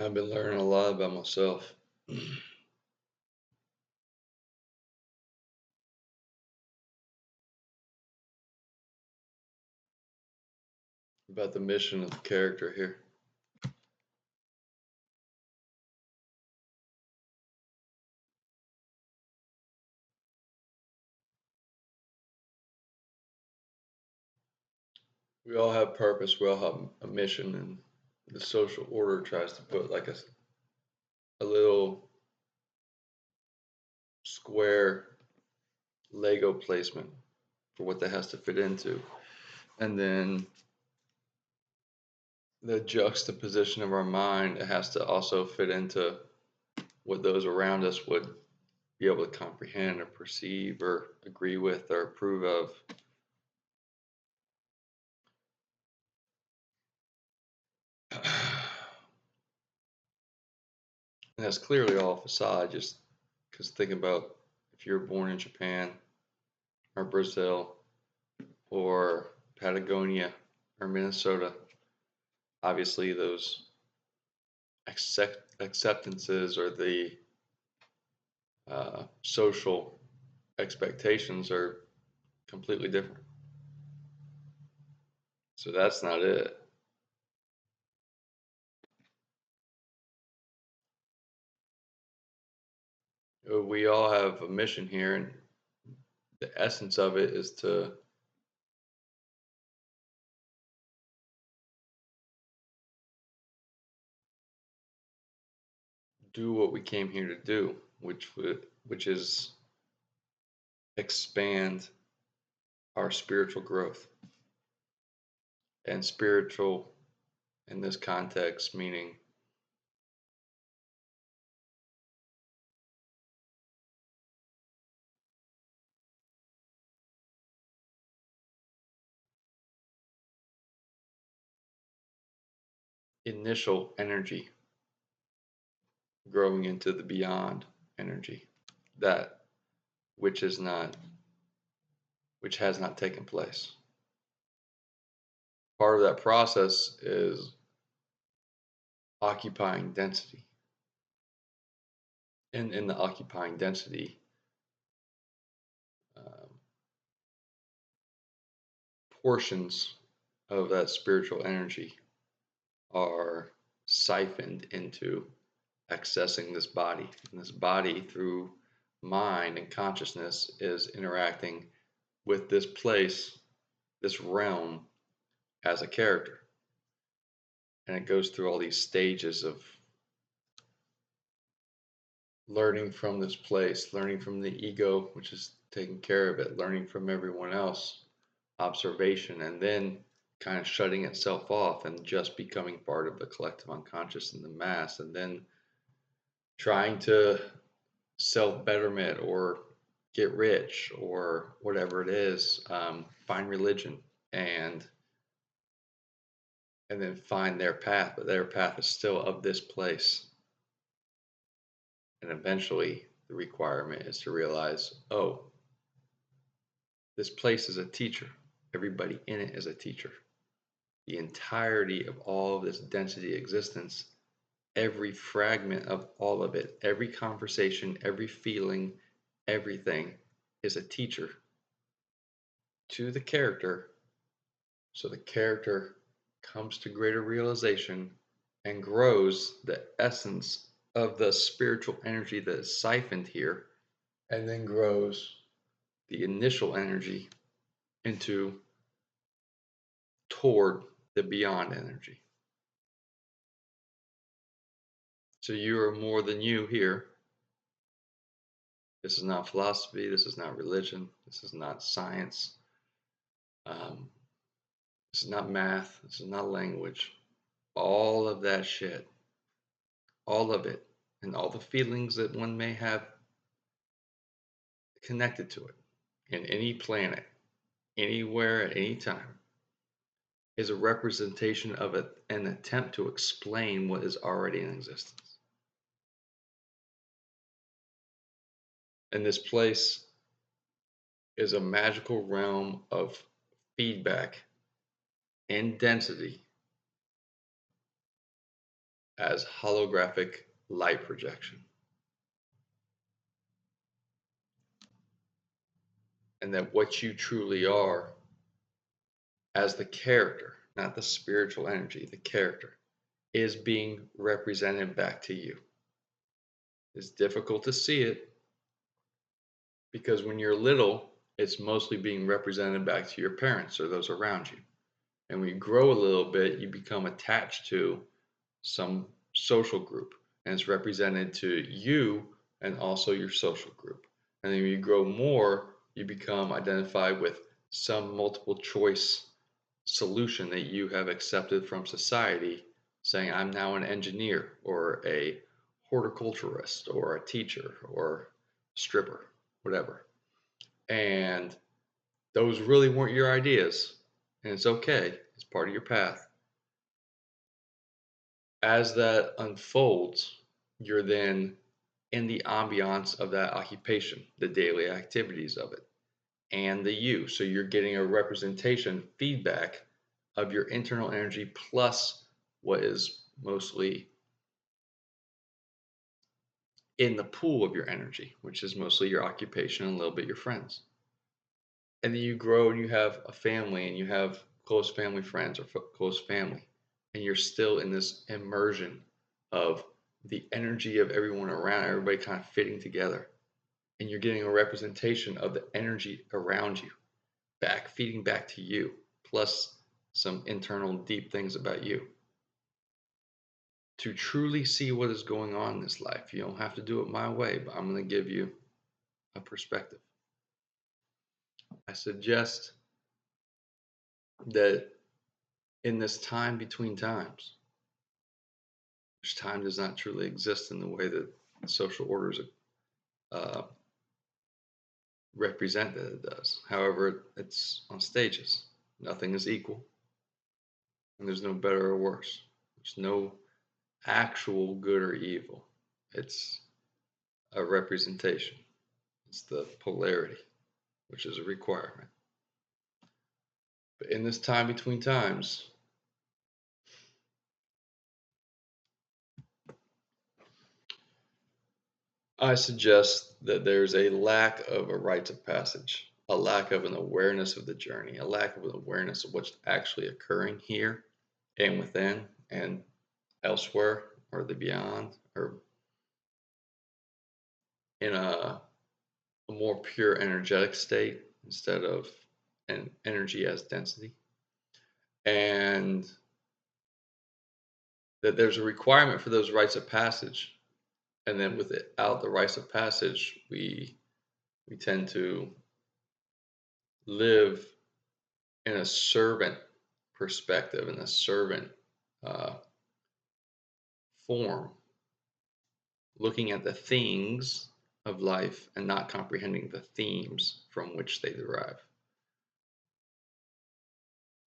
I've been learning a lot about myself, about the mission of the character here. We all have purpose, we all have a mission, and the social order tries to put like a little square Lego placement for what that has to fit into. And then the juxtaposition of our mind, it has to also fit into what those around us would be able to comprehend or perceive or agree with or approve of. And that's clearly all facade, just because think about if you're born in Japan or Brazil or Patagonia or Minnesota, obviously those acceptances or the social expectations are completely different. So that's not it. We all have a mission here, and the essence of it is to do what we came here to do, which is expand our spiritual growth. And spiritual in this context meaning initial energy growing into the beyond energy, that which is not which has not taken place. Part of that process is occupying density. And in the occupying density, um, portions of that spiritual energy are siphoned into accessing this body. And this body, through mind and consciousness, is interacting with this place, this realm, as a character. And it goes through all these stages of learning from this place, learning from the ego, which is taking care of it, learning from everyone else, observation, and then kind of shutting itself off and just becoming part of the collective unconscious and the mass, and then trying to self betterment or get rich or whatever it is, find religion and and then find their path, but their path is still of this place. And eventually the requirement is to realize, oh, this place is a teacher. Everybody in it is a teacher. The entirety of all of this density existence, every fragment of all of it, every conversation, every feeling, everything is a teacher to the character. So the character comes to greater realization and grows the essence of the spiritual energy that is siphoned here, and then grows the initial energy into toward the beyond energy. So you are more than you here. This is not philosophy. This is not religion. This is not science. Um, this is not math. This is not language. All of that shit, all of it, and all the feelings that one may have connected to it in any planet, anywhere, at any time, is a representation of an attempt to explain what is already in existence. And this place is a magical realm of feedback and density as holographic light projection. And that what you truly are as the character, not the spiritual energy, the character, is being represented back to you. It's difficult to see it because when you're little, it's mostly being represented back to your parents or those around you. And when you grow a little bit, you become attached to some social group, and it's represented to you and also your social group. And then when you grow more, you become identified with some multiple choice solution that you have accepted from society, saying, I'm now an engineer or a horticulturist or a teacher or stripper, whatever. And those really weren't your ideas. And it's okay, it's part of your path. As that unfolds, you're then in the ambiance of that occupation, the daily activities of it, and the you. So you're getting a representation, feedback of your internal energy plus what is mostly in the pool of your energy, which is mostly your occupation and a little bit your friends. And then you grow and you have a family and you have close family friends or close family, and you're still in this immersion of the energy of everyone around, everybody kind of fitting together. And you're getting a representation of the energy around you, feeding back to you, plus some internal deep things about you. To truly see what is going on in this life, you don't have to do it my way, but I'm going to give you a perspective. I suggest that in this time between times, which time does not truly exist in the way that social orders uh, represent that it does. However, it's on stages. Nothing is equal, and there's no better or worse. There's no actual good or evil. It's a representation. It's the polarity, which is a requirement. But in this time between times, I suggest that there's a lack of a rite of passage, a lack of an awareness of the journey, a lack of an awareness of what's actually occurring here and within and elsewhere or the beyond or in a more pure energetic state instead of an energy as density. And that there's a requirement for those rites of passage. And then without the rites of passage, we tend to live in a servant perspective, in a servant uh, form, looking at the things of life and not comprehending the themes from which they derive.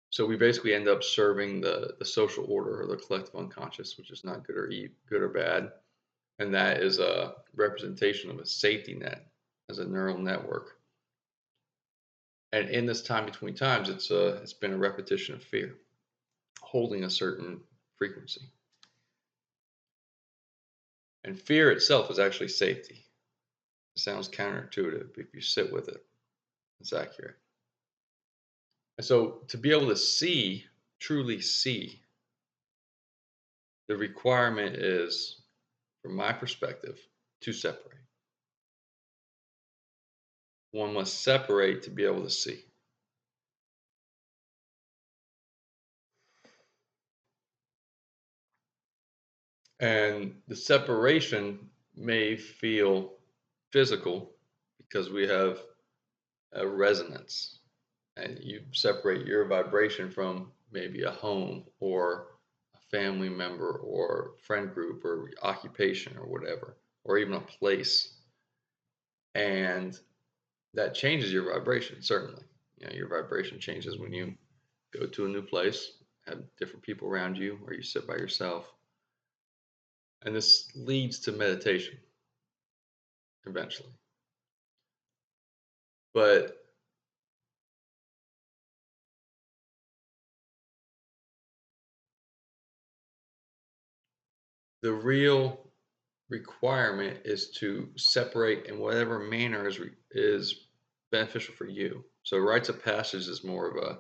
So we basically end up serving the social order or the collective unconscious, which is not good or bad. And that is a representation of a safety net as a neural network. And in this time between times, it's been a repetition of fear, holding a certain frequency. And fear itself is actually safety. It sounds counterintuitive, but if you sit with it, it's accurate. And so to be able to see, truly see, the requirement is, from my perspective, to separate. One must separate to be able to see. And the separation may feel physical because we have a resonance, and you separate your vibration from maybe a home or a family member or friend group or occupation or whatever, or even a place. And that changes your vibration, certainly. You know, your vibration changes when you go to a new place, have different people around you, or you sit by yourself. And this leads to meditation eventually. But The real requirement is to separate in whatever manner is beneficial for you. So rites of passage is more of a,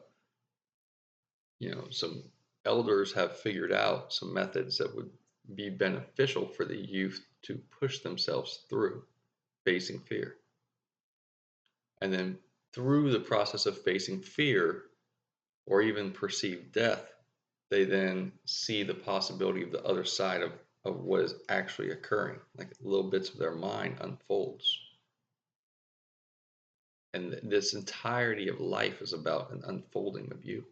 some elders have figured out some methods that would be beneficial for the youth to push themselves through facing fear. And then through the process of facing fear or even perceived death, they then see the possibility of the other side of what is actually occurring. Like little bits of their mind unfolds. And this entirety of life is about an unfolding of you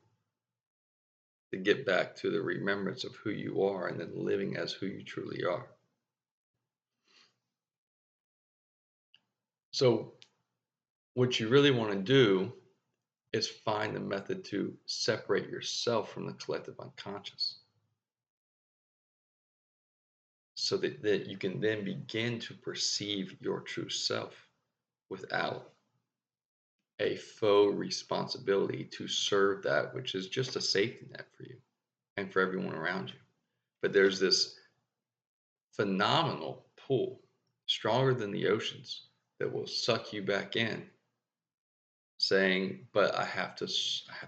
to get back to the remembrance of who you are and then living as who you truly are. So, what you really want to do is find a method to separate yourself from the collective unconscious so that you can then begin to perceive your true self without a faux responsibility to serve that which is just a safety net for you and for everyone around you. But there's this phenomenal pull, stronger than the oceans, that will suck you back in, saying, "But I have to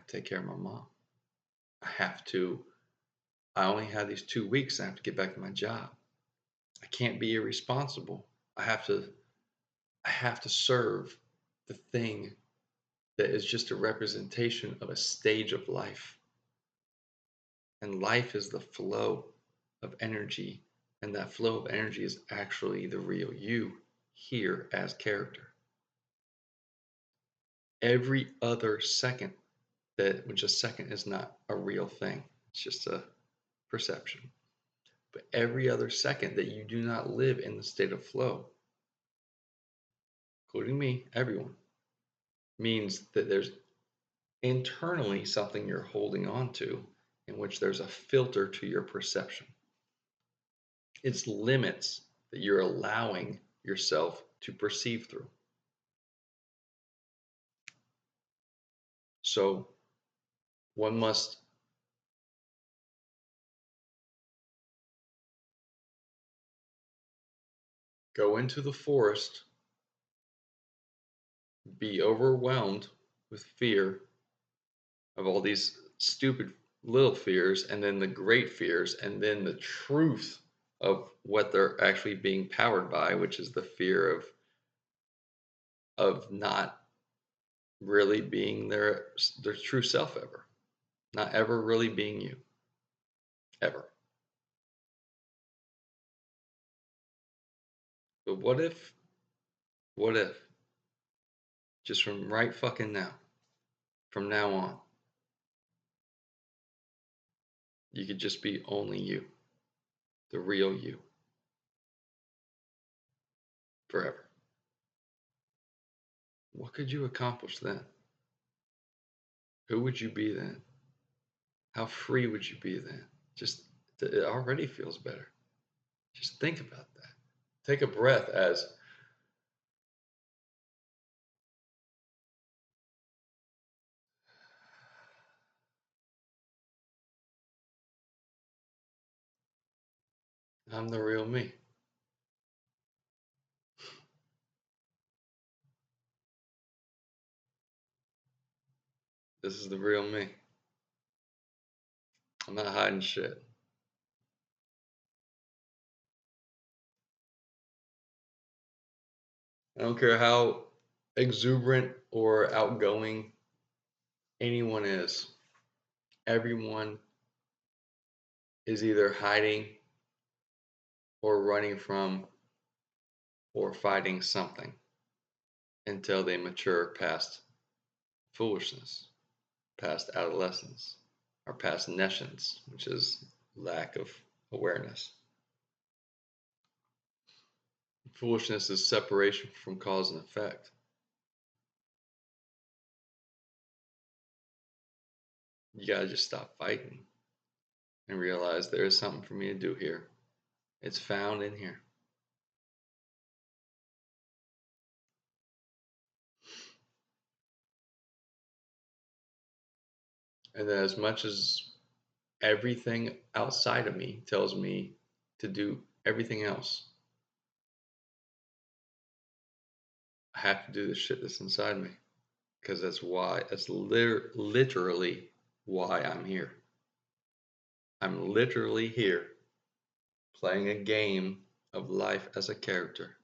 take care of my mom. I have to. I only have these 2 weeks. I have to get back to my job. I can't be irresponsible. I have to. I have to serve the thing that is just a representation of a stage of life. And life is the flow of energy, and that flow of energy is actually the real you here as character. Every other second which a second is not a real thing, it's just a perception. But every other second that you do not live in the state of flow, including me, everyone, means that there's internally something you're holding on to in which there's a filter to your perception. It's limits that you're allowing yourself to perceive through. So one must go into the forest, be overwhelmed with fear of all these stupid little fears, and then the great fears, and then the truth of what they're actually being powered by, which is the fear of not really being their true self ever, not ever really being you, ever. But what if, just from right fucking now, from now on, you could just be only you, the real you, forever? What could you accomplish then? Who would you be then? How free would you be then? Just, it already feels better. Just think about that. Take a breath as I'm the real me. This is the real me. I'm not hiding shit. I don't care how exuberant or outgoing anyone is. Everyone is either hiding or running from or fighting something until they mature past foolishness, past adolescence, or past nescience, which is lack of awareness. Foolishness is separation from cause and effect. You gotta just stop fighting and realize there is something for me to do here. It's found in here. And then, as much as everything outside of me tells me to do everything else, I have to do the shit that's inside me because that's literally why I'm here. I'm literally here playing a game of life as a character.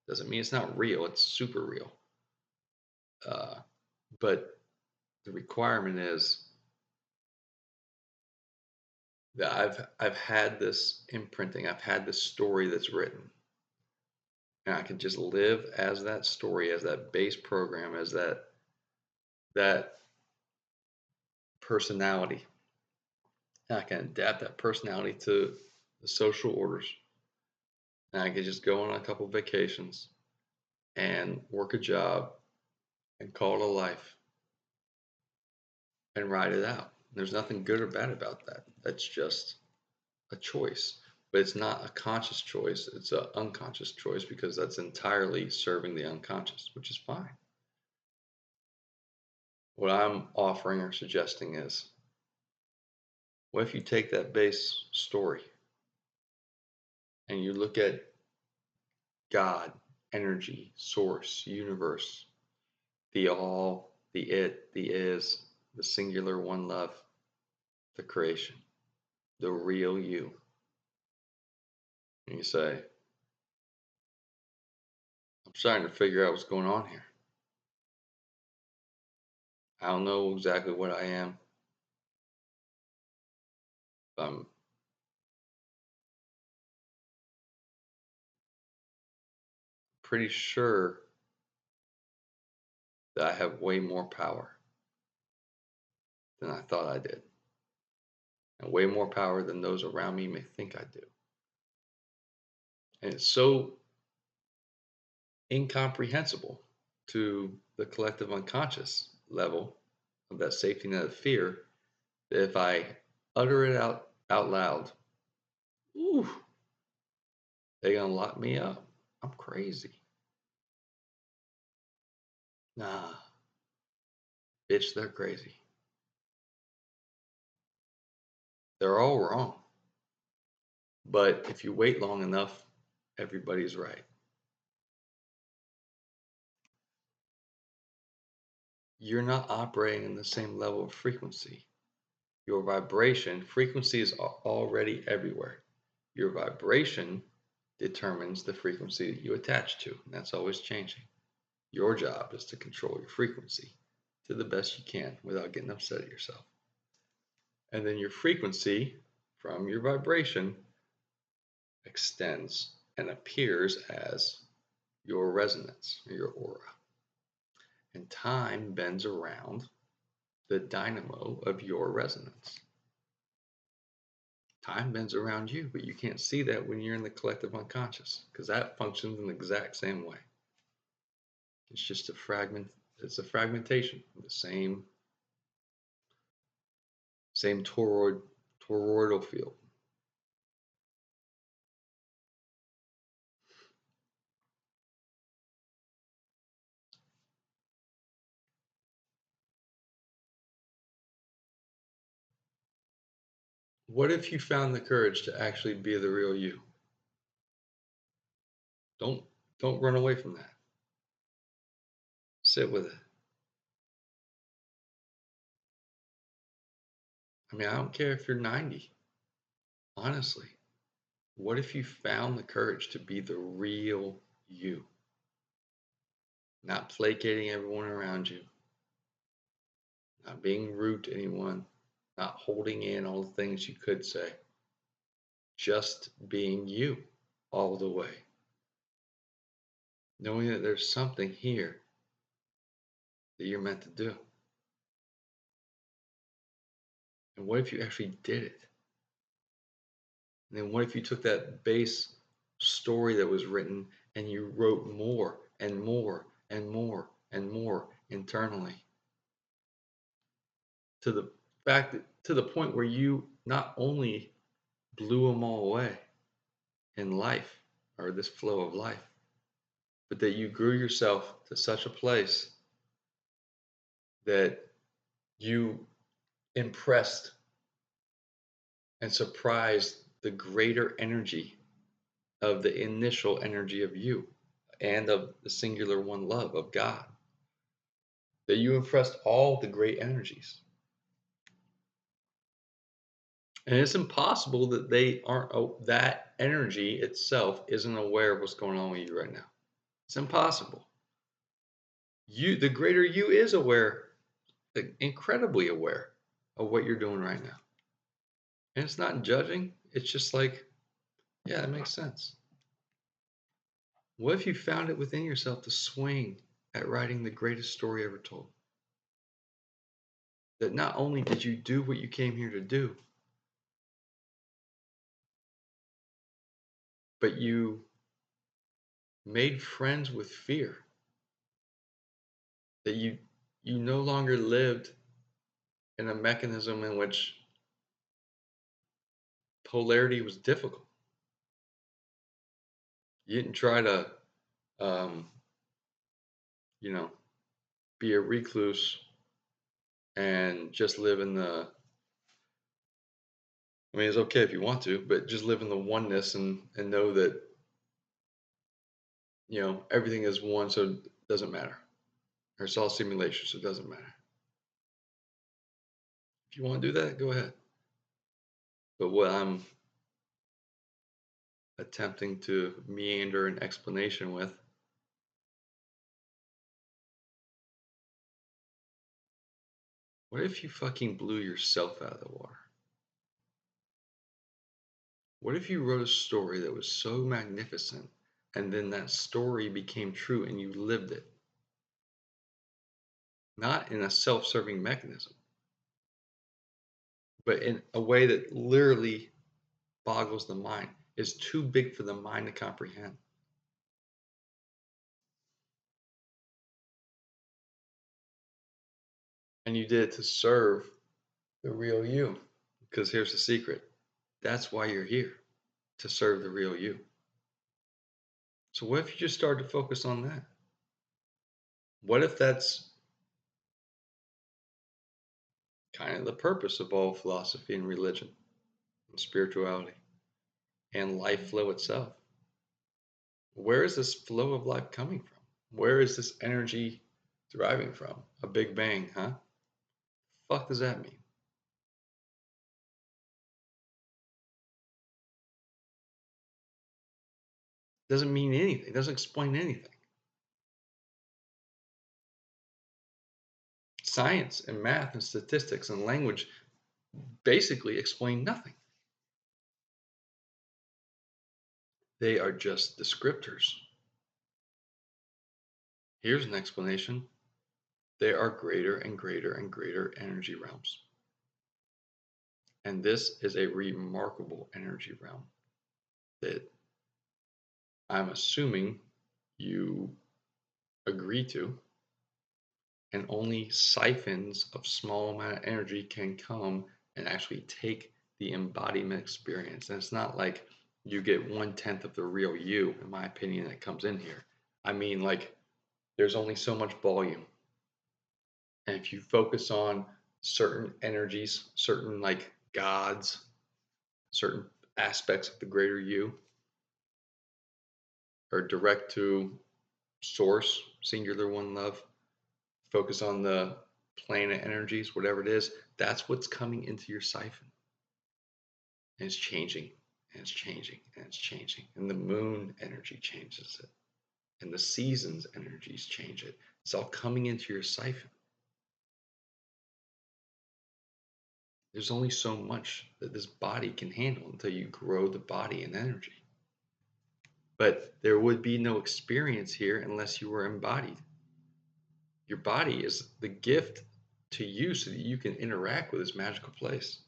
Doesn't mean it's not real, it's super real. Uh, but the requirement is that I've had this imprinting, I've had this story that's written, and I can just live as that story, as that base program, as that personality. And I can adapt that personality to the social orders, and I can just go on a couple vacations and work a job and call it a life and ride it out. There's nothing good or bad about that. That's just a choice. But it's not a conscious choice, it's an unconscious choice because that's entirely serving the unconscious, which is fine. What I'm offering or suggesting is what if you take that base story and you look at God, energy, source, universe, the all, the it, the is, the singular one love, the creation, the real you. And you say, I'm starting to figure out what's going on here. I don't know exactly what I am. I'm pretty sure that I have way more power than I thought I did, and way more power than those around me may think I do. And it's so incomprehensible to the collective unconscious level of that safety net of fear that if I utter it out loud, ooh, they're gonna lock me up. I'm crazy. Nah, bitch, they're crazy. They're all wrong. But if you wait long enough, everybody's right. You're not operating in the same level of frequency. Your vibration, frequency is already everywhere. Your vibration determines the frequency that you attach to, and that's always changing. Your job is to control your frequency to the best you can without getting upset at yourself. And then your frequency from your vibration extends and appears as your resonance or your aura. And time bends around the dynamo of your resonance. Time bends around you, but you can't see that when you're in the collective unconscious because that functions in the exact same way. It's just a fragment, it's a fragmentation of the same toroidal field. What if you found the courage to actually be the real you? Don't don't run away from that. Sit with it. I mean, I don't care if you're 90. Honestly, what if you found the courage to be the real you? Not placating everyone around you, not being rude to anyone, not holding in all the things you could say, just being you all the way. Knowing that there's something here that you're meant to do. And what if you actually did it? And then what if you took that base story that was written and you wrote more and more and more and more internally to the fact that to the point where you not only blew them all away in life or this flow of life, but that you grew yourself to such a place that you impressed and surprised the greater energy of the initial energy of you and of the singular one love of God. That you impressed all the great energies. And it's impossible that they aren't, that energy itself isn't aware of what's going on with you right now. It's impossible. The greater you is aware, incredibly aware of what you're doing right now. And it's not judging. It's just like, yeah, that makes sense. What if you found it within yourself to swing at writing the greatest story ever told? That not only did you do what you came here to do, but you made friends with fear. That you no longer lived in a mechanism in which polarity was difficult. You didn't try to, um, you know, be a recluse and just live in the. I mean, it's okay if you want to, but just live in the oneness and know that everything is one, so it doesn't matter. Or it's all simulation, so it doesn't matter. If you want to do that, go ahead. But what I'm attempting to meander an explanation with, what if you fucking blew yourself out of the water? What if you wrote a story that was so magnificent and then that story became true and you lived it? Not in a self-serving mechanism, but in a way that literally boggles the mind, is too big for the mind to comprehend. And you did it to serve the real you. Because here's the secret. That's why you're here, to serve the real you. So what if you just start to focus on that? What if that's kind of the purpose of all philosophy and religion and spirituality and life flow itself? Where is this flow of life coming from? Where is this energy deriving from? A big bang, huh? Fuck does that mean? Doesn't mean anything. Doesn't explain anything. Science and math and statistics and language basically explain nothing. They are just descriptors. Here's an explanation. There are greater and greater and greater energy realms. And this is a remarkable energy realm that I'm assuming you agree to, and only siphons of small amount of energy can come and actually take the embodiment experience. And it's not like you get 1/10 of the real you, in my opinion, that comes in here. I mean, like, there's only so much volume. And if you focus on certain energies, certain like gods, certain aspects of the greater you, or direct to source, singular one love, focus on the planet energies, whatever it is, that's what's coming into your siphon. And it's changing, and it's changing, and it's changing. And the moon energy changes it. And the seasons energies change it. It's all coming into your siphon. There's only so much that this body can handle until you grow the body and energy. But there would be no experience here unless you were embodied. Your body is the gift to you so that you can interact with this magical place.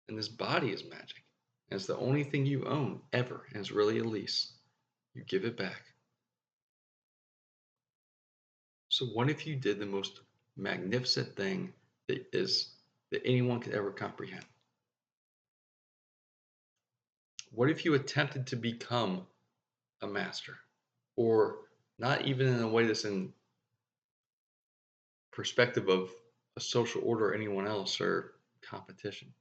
And this body is magic. And it's the only thing you own ever. And it's really a lease. You give it back. So what if you did the most magnificent thing that anyone could ever comprehend? What if you attempted to become a master? Or not even in a way that's in perspective of a social order or anyone else or competition.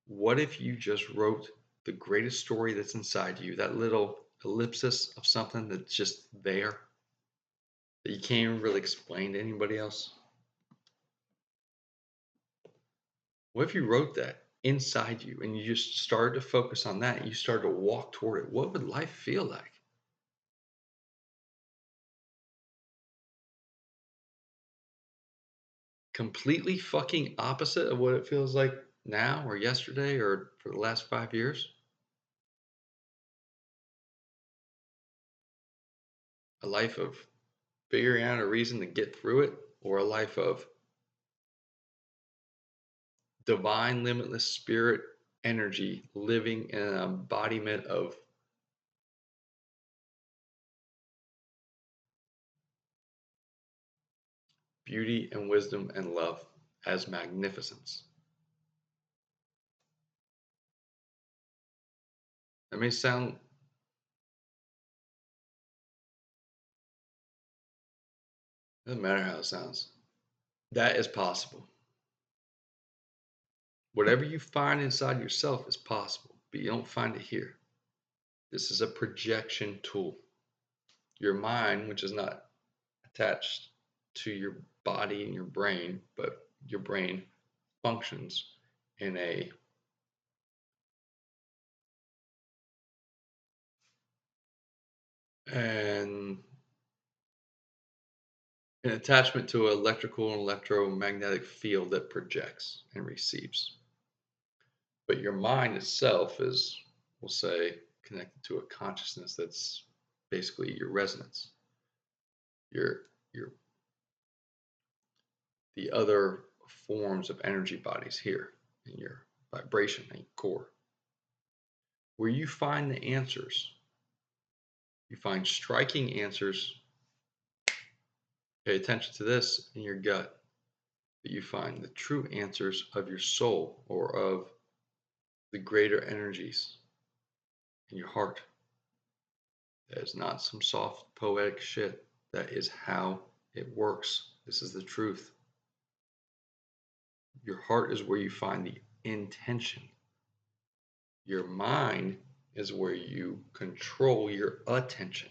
What if you just wrote the greatest story that's inside you, that little ellipsis of something that's just there that you can't even really explain to anybody else? What if you wrote that inside you and you just started to focus on that and you started to walk toward it? What would life feel like? Completely fucking opposite of what it feels like now or yesterday or for the last 5 years? A life of figuring out a reason to get through it, or a life of divine, limitless spirit energy living in an embodiment of beauty and wisdom and love as magnificence. That may sound, doesn't matter how it sounds. That is possible. Whatever you find inside yourself is possible, but you don't find it here. This is a projection tool. Your mind, which is not attached to your body and your brain, but your brain functions in an attachment to an electrical and electromagnetic field that projects and receives. But your mind itself is, we'll say, connected to a consciousness that's basically your resonance, your the other forms of energy bodies here in your vibration and your core. Where you find the answers, you find striking answers. Pay attention to this in your gut, that you find the true answers of your soul or of the greater energies in your heart. That is not some soft poetic shit. That is how it works. This is the truth. Your heart is where you find the intention. Your mind is where you control your attention.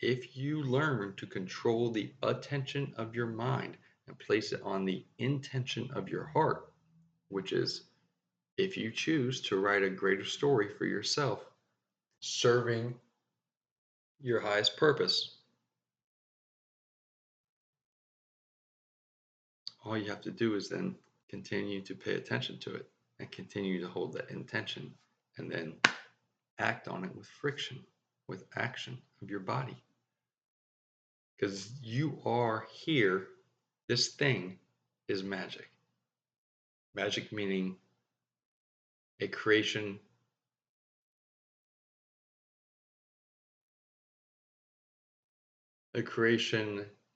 If you learn to control the attention of your mind and place it on the intention of your heart, which is, if you choose to write a greater story for yourself, serving your highest purpose, all you have to do is then continue to pay attention to it and continue to hold that intention and then act on it with friction, with action of your body. Because you are here, this thing is magic. Magic meaning a creation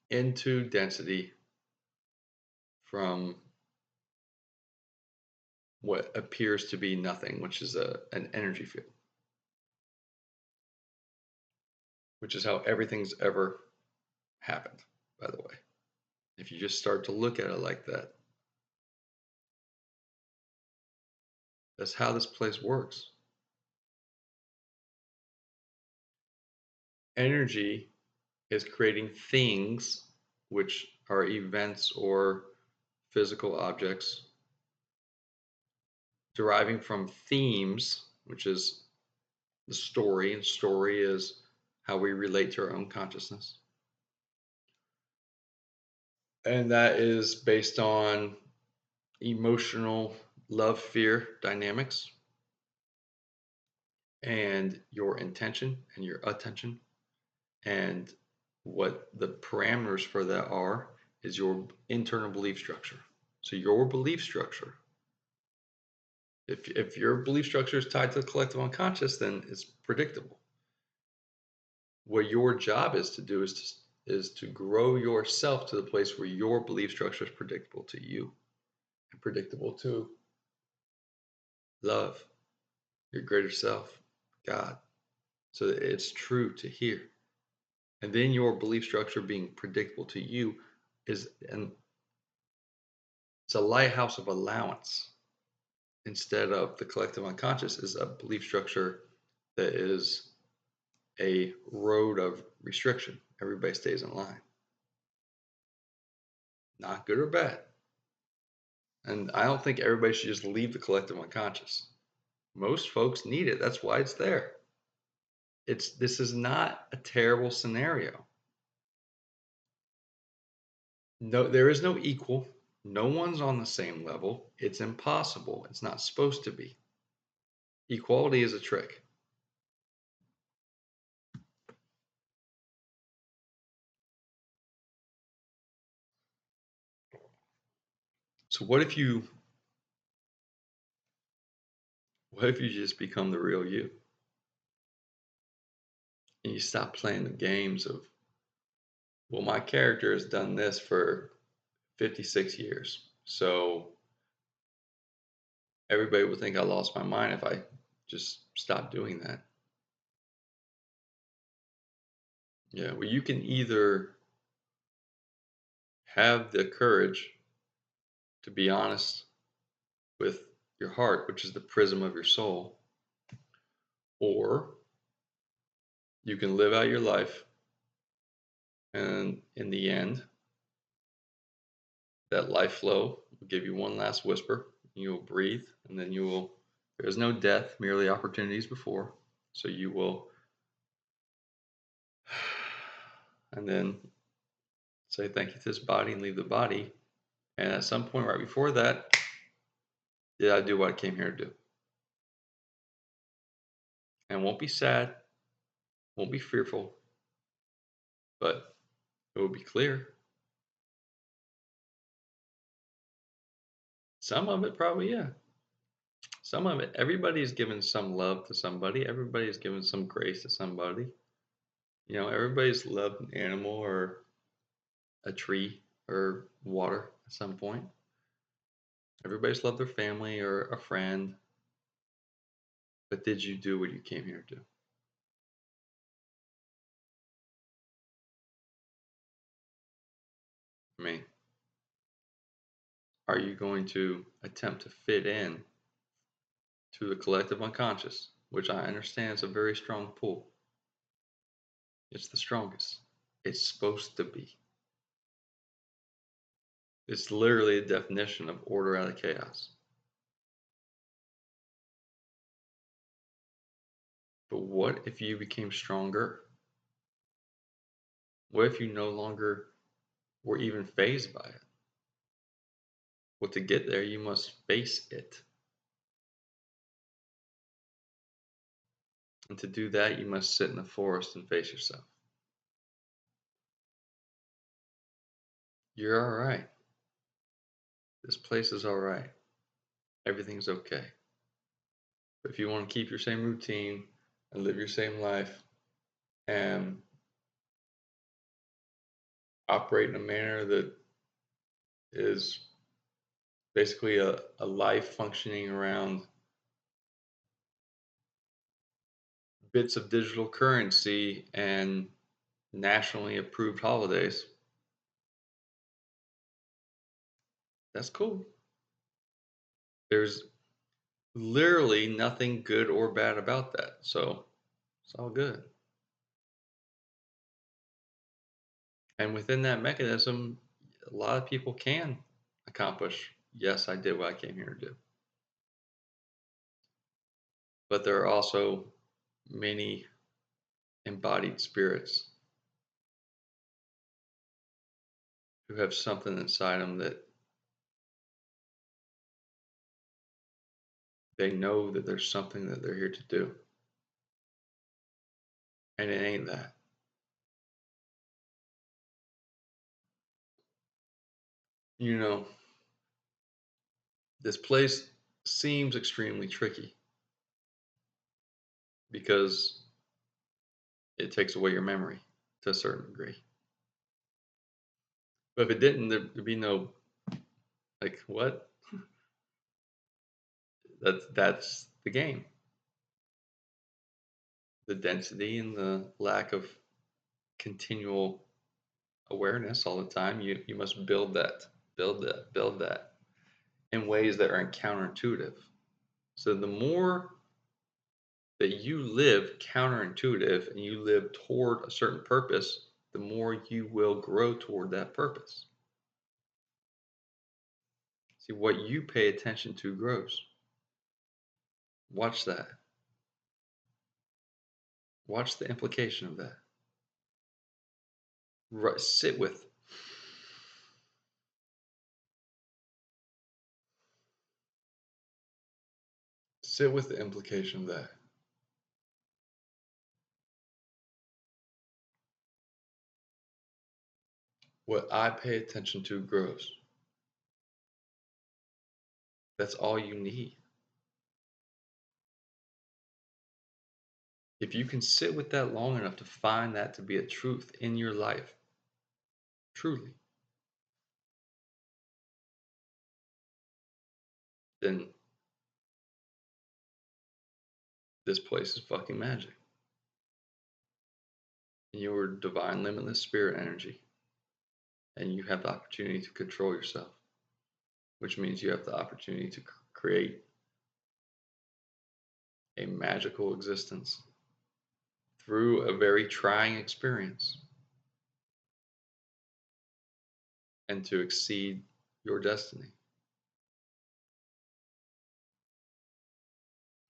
into density from what appears to be nothing, which is an energy field, which is how everything's ever happened, by the way. If you just start to look at it like that, that's how this place works. Energy is creating things, which are events or physical objects, deriving from themes, which is the story, and story is how we relate to our own consciousness. And that is based on emotional love fear dynamics and your intention and your attention. And what the parameters for that are is your internal belief structure. So your belief structure, if your belief structure is tied to the collective unconscious, then it's predictable. What your job is to do is to grow yourself to the place where your belief structure is predictable to you and predictable to love, your greater self, God, so that it's true to hear. And then your belief structure being predictable to you is, and it's a lighthouse of allowance. instead of the collective unconscious is a belief structure that is a road of restriction. Everybody stays in line. Not good or bad. And I don't think everybody should just leave the collective unconscious. Most folks need it. That's why it's there. This is not a terrible scenario. No, there is no equal. No one's on the same level. It's impossible. It's not supposed to be. Equality is a trick. So what if you just become the real you? And you stop playing the games of, well, my character has done this for 56 years. So everybody would think I lost my mind if I just stopped doing that. Yeah, well, you can either have the courage to be honest with your heart, which is the prism of your soul, or you can live out your life, and in the end, that life flow will give you one last whisper. You will breathe, and then there is no death, merely opportunities before. So you will, and then say thank you to this body and leave the body. And at some point right before that, did I do what I came here to do? And won't be sad, won't be fearful, but it will be clear. Some of it probably, yeah. Some of it. Everybody's given some love to somebody. Everybody's given some grace to somebody. Everybody's loved an animal or a tree or water at some point. Everybody's loved their family or a friend. But did you do what you came here to do? I mean, are you going to attempt to fit in to the collective unconscious, which I understand is a very strong pull? It's the strongest. It's supposed to be. It's literally a definition of order out of chaos. But what if you became stronger? What if you no longer were even fazed by it? Well, to get there, you must face it. And to do that, you must sit in the forest and face yourself. You're all right. This place is all right. Everything's okay. But if you want to keep your same routine and live your same life and operate in a manner that is basically a life functioning around bits of digital currency and nationally approved holidays, that's cool. There's literally nothing good or bad about that. So it's all good. And within that mechanism, a lot of people can accomplish, yes, I did what I came here to do. But there are also many embodied spirits who have something inside them that they know that there's something that they're here to do. And it ain't that. You know, this place seems extremely tricky because it takes away your memory to a certain degree. But if it didn't, there'd be no, like, what? That's the game. The density and the lack of continual awareness all the time. You must build that in ways that are counterintuitive. So the more that you live counterintuitive and you live toward a certain purpose, the more you will grow toward that purpose. See, what you pay attention to grows. Watch that. Watch the implication of that. Sit with. Sit with the implication of that. What I pay attention to grows. That's all you need. If you can sit with that long enough to find that to be a truth in your life, truly, then this place is fucking magic. And you're divine, limitless spirit energy. And you have the opportunity to control yourself, which means you have the opportunity to create a magical existence through a very trying experience and to exceed your destiny.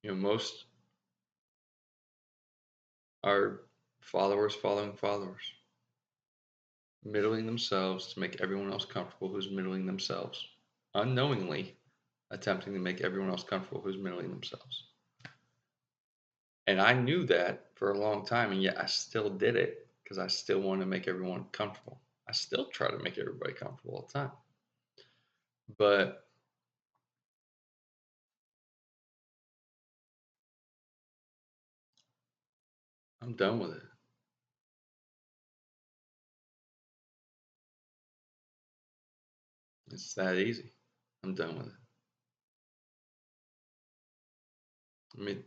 Most are followers following followers, middling themselves to make everyone else comfortable who's middling themselves, unknowingly attempting to make everyone else comfortable who's middling themselves. And I knew that for a long time, and yet I still did it because I still want to make everyone comfortable. I still try to make everybody comfortable all the time. But I'm done with it. It's that easy. I'm done with it.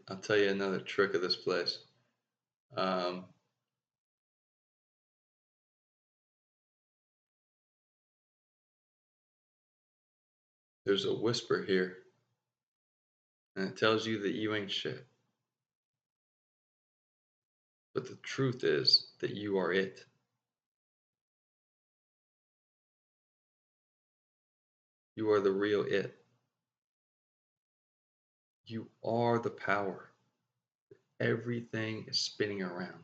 I'll tell you another trick of this place. Um, there's a whisper here, and it tells you that you ain't shit. But the truth is that you are it. You are the real it. You are the power. Everything is spinning around.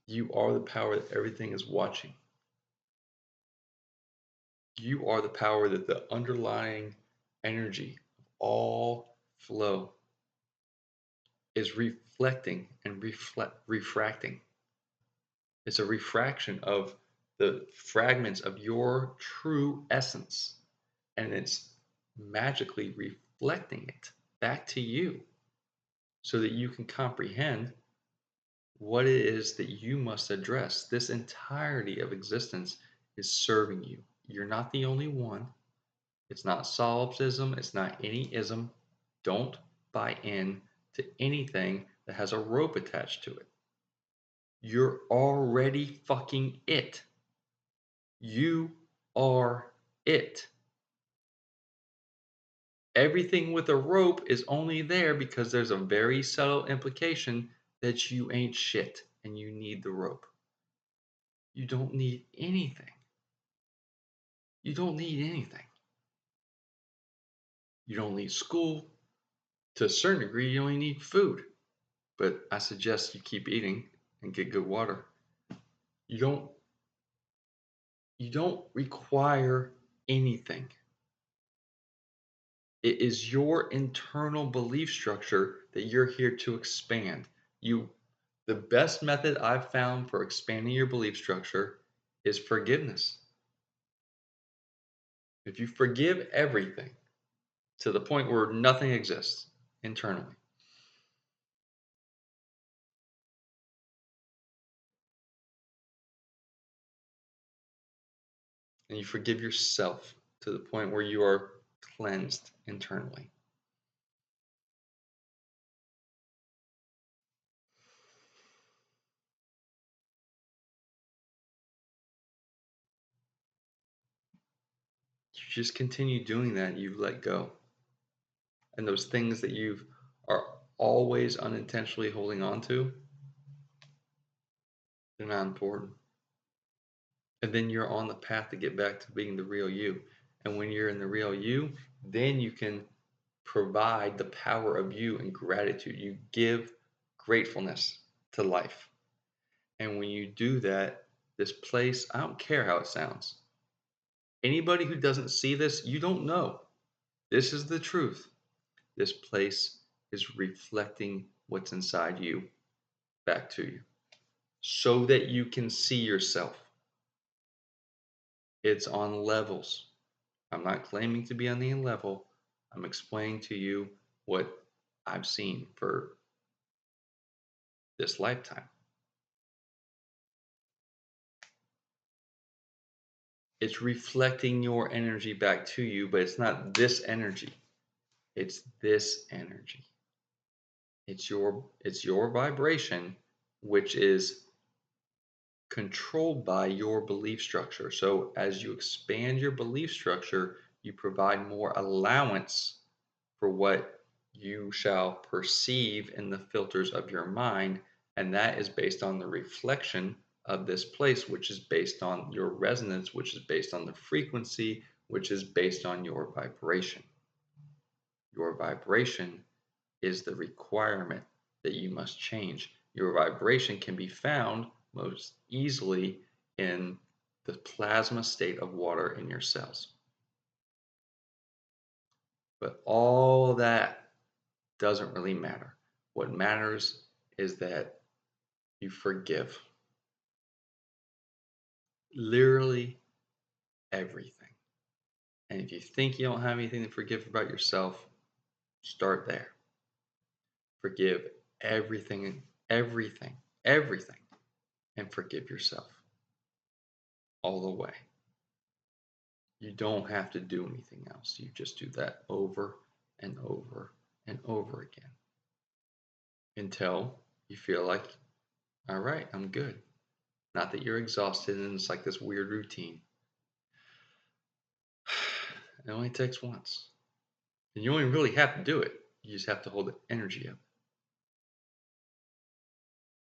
You are the power that everything is watching. You are the power that the underlying energy of all flow is reflecting and refracting. It's a refraction of the fragments of your true essence, and it's magically reflecting it back to you so that you can comprehend what it is that you must address. This entirety of existence is serving you. You're not the only one. It's not solipsism. It's not any ism. Don't buy in to anything that has a rope attached to it. You're already fucking it. You are it. Everything with a rope is only there because there's a very subtle implication that you ain't shit and you need the rope. You don't need anything. You don't need anything. You don't need school. To a certain degree, you only need food. But I suggest you keep eating and get good water. You don't require anything. It is your internal belief structure that you're here to expand. The best method I've found for expanding your belief structure is forgiveness. If you forgive everything to the point where nothing exists internally, and you forgive yourself to the point where you are cleansed internally, you just continue doing that, you let go. and those things that you are always unintentionally holding on to, they're not important. And then you're on the path to get back to being the real you. And when you're in the real you, then you can provide the power of you and gratitude. You give gratefulness to life. And when you do that, this place, I don't care how it sounds. Anybody who doesn't see this, you don't know. This is the truth. This place is reflecting what's inside you back to you so that you can see yourself. It's on levels. I'm not claiming to be on the level. I'm explaining to you what I've seen for this lifetime. It's reflecting your energy back to you, but it's not this energy. It's this energy. It's your vibration, which is controlled by your belief structure. So as you expand your belief structure, you provide more allowance for what you shall perceive in the filters of your mind. And that is based on the reflection of this place, which is based on your resonance, which is based on the frequency, which is based on your vibration. Your vibration is the requirement that you must change. Your vibration can be found most easily in the plasma state of water in your cells. But all that doesn't really matter. What matters is that you forgive literally everything. And if you think you don't have anything to forgive about yourself, start there. Forgive everything, everything, everything, and forgive yourself all the way. You don't have to do anything else. You just do that over and over and over again until you feel like, all right, I'm good. Not that you're exhausted and it's like this weird routine. It only takes once. And you only really have to do it. You just have to hold the energy up.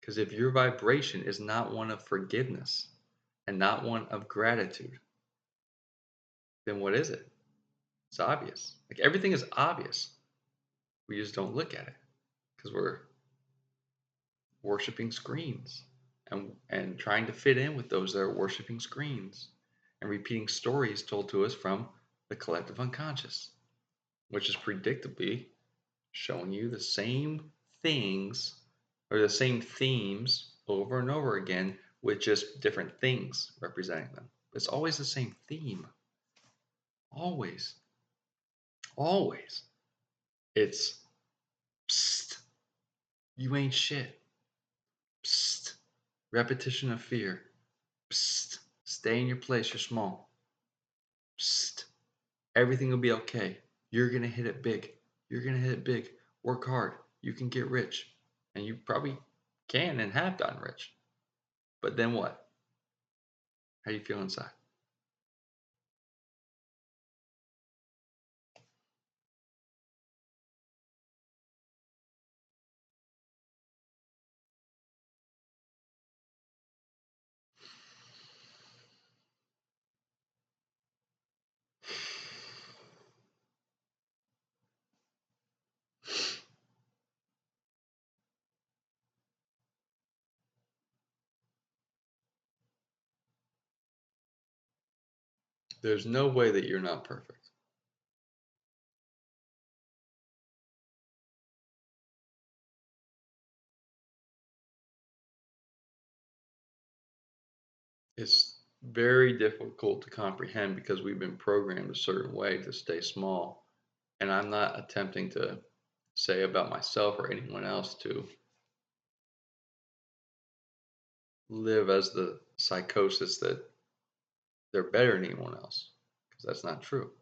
Because if your vibration is not one of forgiveness and not one of gratitude, then what is it? It's obvious. Like everything is obvious. We just don't look at it because we're worshiping screens and trying to fit in with those that are worshiping screens and repeating stories told to us from the collective unconscious, which is predictably showing you the same things or the same themes over and over again with just different things representing them. It's always the same theme. Always. Always. It's psst, you ain't shit. Psst, repetition of fear. Psst, stay in your place, you're small. Psst, everything will be okay. You're going to hit it big. You're going to hit it big. Work hard. You can get rich. And you probably can and have gotten rich. But then what? How do you feel inside? There's no way that you're not perfect. It's very difficult to comprehend because we've been programmed a certain way to stay small. And I'm not attempting to say about myself or anyone else to live as the psychosis that they're better than anyone else, because that's not true.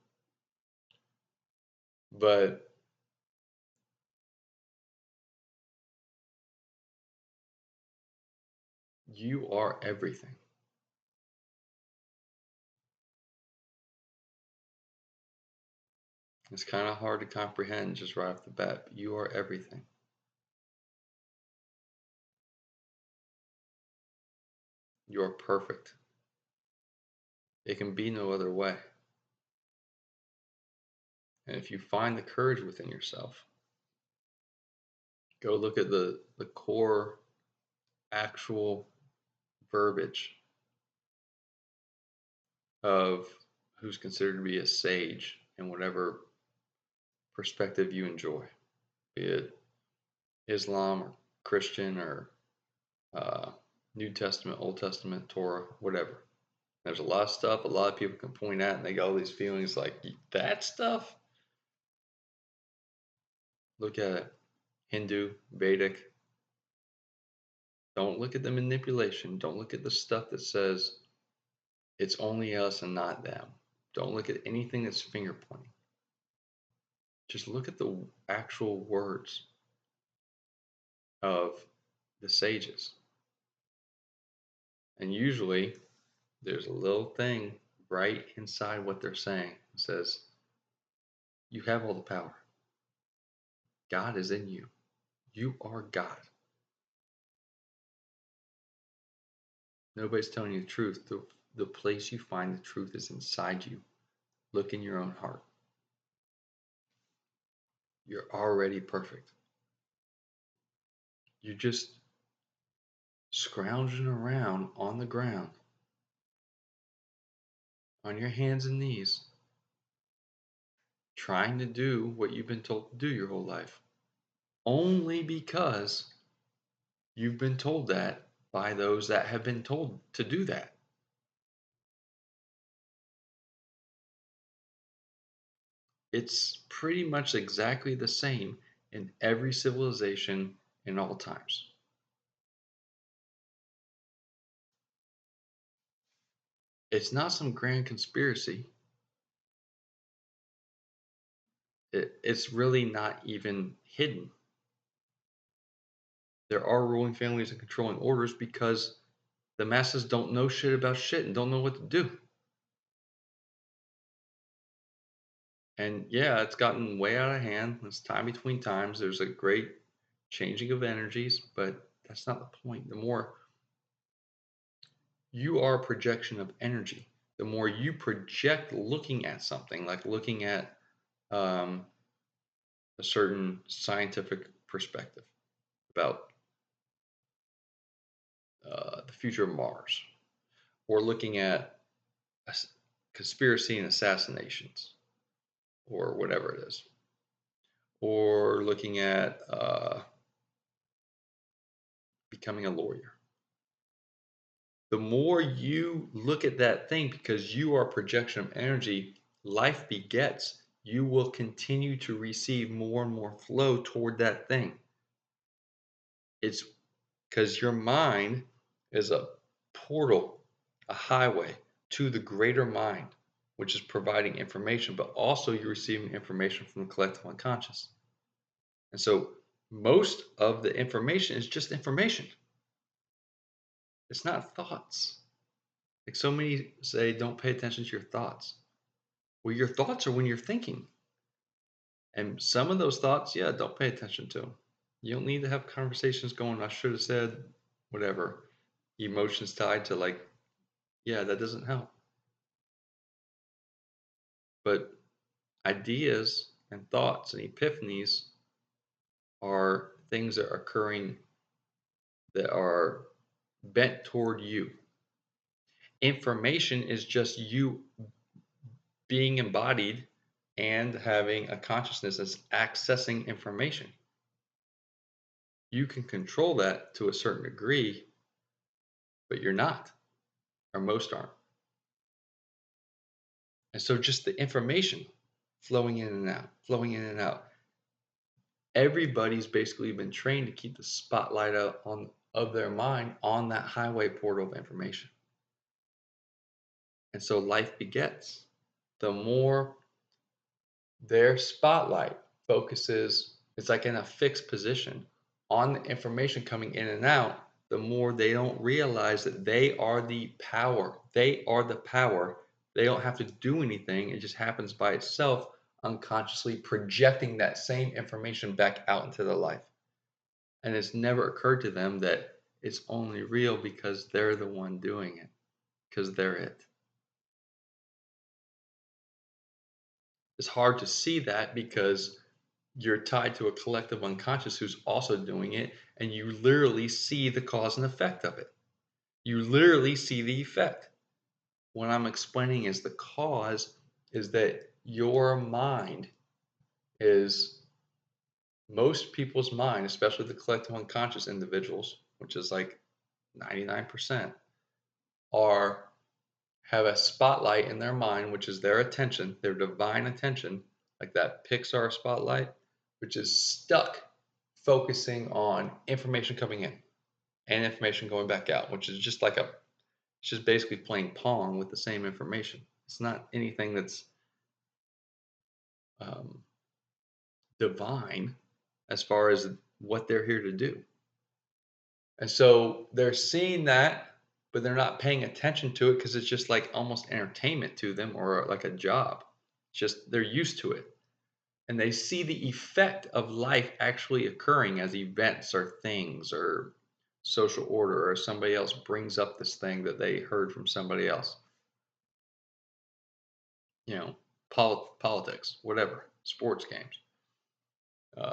But you are everything. It's kind of hard to comprehend just right off the bat, but you are everything. You are perfect. It can be no other way. And if you find the courage within yourself, go look at the core actual verbiage of who's considered to be a sage in whatever perspective you enjoy, be it Islam or Christian or uh, New Testament, Old Testament, Torah, whatever. There's a lot of stuff a lot of people can point at, and they got all these feelings like that stuff. Look at it. Hindu, Vedic. Don't look at the manipulation. Don't look at the stuff that says it's only us and not them. Don't look at anything that's finger pointing. Just look at the actual words of the sages. And usually there's a little thing right inside what they're saying that says, you have all the power. God is in you. You are God. Nobody's telling you the truth. The place you find the truth is inside you. Look in your own heart. You're already perfect. You're just scrounging around on the ground, on your hands and knees, trying to do what you've been told to do your whole life. Only because you've been told that by those that have been told to do that. It's pretty much exactly the same in every civilization in all times. It's not some grand conspiracy. It's really not even hidden. There are ruling families and controlling orders because the masses don't know shit about shit and don't know what to do. And yeah, it's gotten way out of hand. It's time between times. There's a great changing of energies, but that's not the point. The more you are a projection of energy, the more you project looking at something, like looking at um, a certain scientific perspective about the future of Mars, or looking at a conspiracy and assassinations, or whatever it is, or looking at becoming a lawyer. The more you look at that thing, because you are a projection of energy, life begets. You will continue to receive more and more flow toward that thing. It's because your mind is a portal, a highway to the greater mind, which is providing information, but also you're receiving information from the collective unconscious. And so most of the information is just information. It's not thoughts. Like so many say, don't pay attention to your thoughts. Well, your thoughts are when you're thinking. And some of those thoughts, yeah, don't pay attention to them. You don't need to have conversations going, I should have said, whatever. Emotions tied to like, yeah, that doesn't help. But ideas and thoughts and epiphanies are things that are occurring that are bent toward you. Information is just you being embodied and having a consciousness that's accessing information. You can control that to a certain degree, but you're not, or most aren't. And so just the information flowing in and out, flowing in and out. Everybody's basically been trained to keep the spotlight out on of their mind on that highway portal of information. And so life begets. The more their spotlight focuses, it's like in a fixed position on the information coming in and out, the more they don't realize that they are the power. They are the power. They don't have to do anything. It just happens by itself unconsciously projecting that same information back out into their life. And it's never occurred to them that it's only real because they're the one doing it, because they're it. It's hard to see that because you're tied to a collective unconscious who's also doing it, and you literally see the cause and effect of it. You literally see the effect. What I'm explaining is the cause is that your mind is most people's mind, especially the collective unconscious individuals, which is like 99%, are have a spotlight in their mind, which is their attention, their divine attention, like that Pixar spotlight, which is stuck focusing on information coming in and information going back out, which is just like it's just basically playing pong with the same information. It's not anything that's um, divine as far as what they're here to do. And so they're seeing that, but they're not paying attention to it because it's just like almost entertainment to them or like a job. It's just they're used to it. And they see the effect of life actually occurring as events or things or social order or somebody else brings up this thing that they heard from somebody else. You know, politics, whatever, sports games,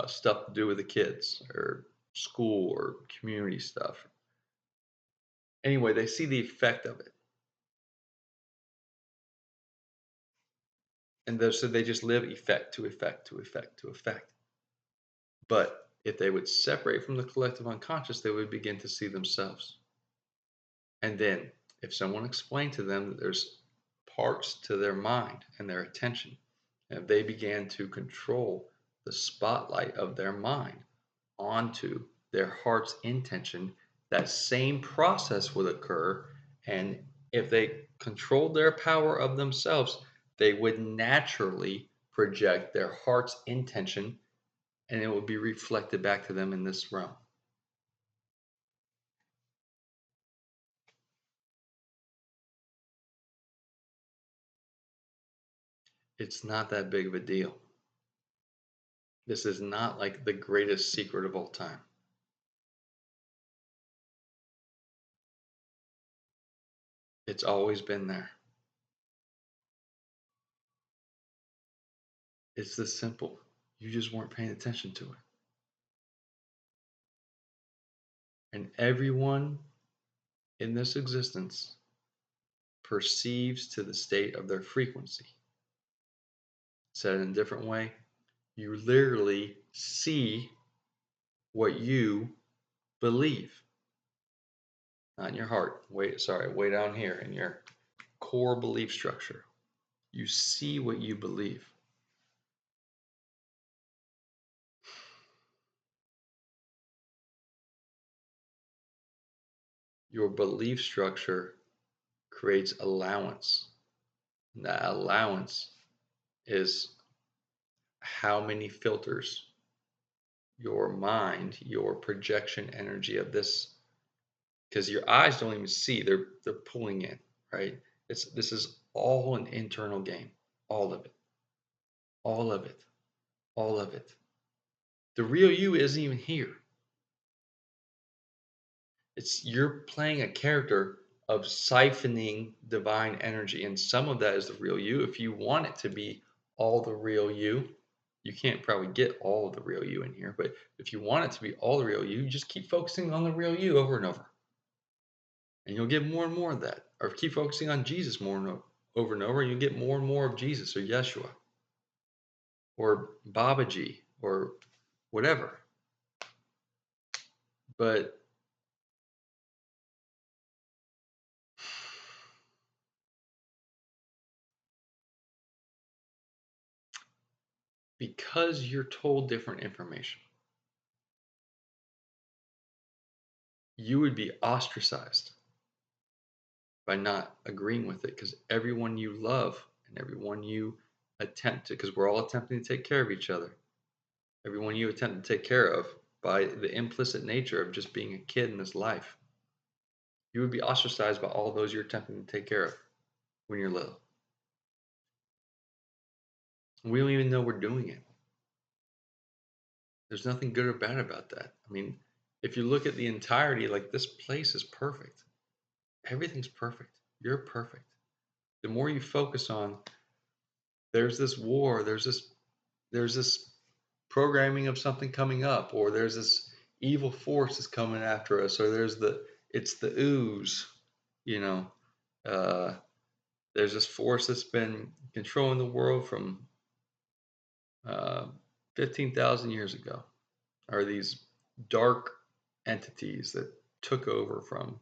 stuff to do with the kids or school or community stuff. Anyway, they see the effect of it. And so they just live effect to effect to effect to effect. But if they would separate from the collective unconscious, they would begin to see themselves. And then if someone explained to them that there's parts to their mind and their attention, and if they began to control the spotlight of their mind onto their heart's intention, that same process would occur. And if they controlled their power of themselves, they would naturally project their heart's intention and it would be reflected back to them in this realm. It's not that big of a deal. This is not like the greatest secret of all time. It's always been there. It's this simple. You just weren't paying attention to it. And everyone in this existence perceives to the state of their frequency. Said in a different way, you literally see what you believe. Not in your heart. Way down here in your core belief structure. You see what you believe. Your belief structure creates allowance. And that allowance is how many filters your mind, your projection energy of this, because your eyes don't even see, they're pulling in, right? This is all an internal game. All of it. All of it. All of it. The real you isn't even here. It's you're playing a character of siphoning divine energy, and some of that is the real you. If you want it to be all the real you, you can't probably get all of the real you in here, but if you want it to be all the real you, just keep focusing on the real you over and over. And you'll get more and more of that. Or keep focusing on Jesus more and over and over, and you get more and more of Jesus or Yeshua or Babaji or whatever. But because you're told different information, you would be ostracized by not agreeing with it because everyone you love and everyone you attempt to, because we're all attempting to take care of each other, everyone you attempt to take care of by the implicit nature of just being a kid in this life, you would be ostracized by all those you're attempting to take care of when you're little. We don't even know we're doing it. There's nothing good or bad about that. I mean, if you look at the entirety, like this place is perfect. Everything's perfect. You're perfect. The more you focus on there's this war, there's this programming of something coming up, or there's this evil force that's coming after us, or it's the ooze, you know. Uh, there's this force that's been controlling the world from uh, 15,000 years ago, are these dark entities that took over from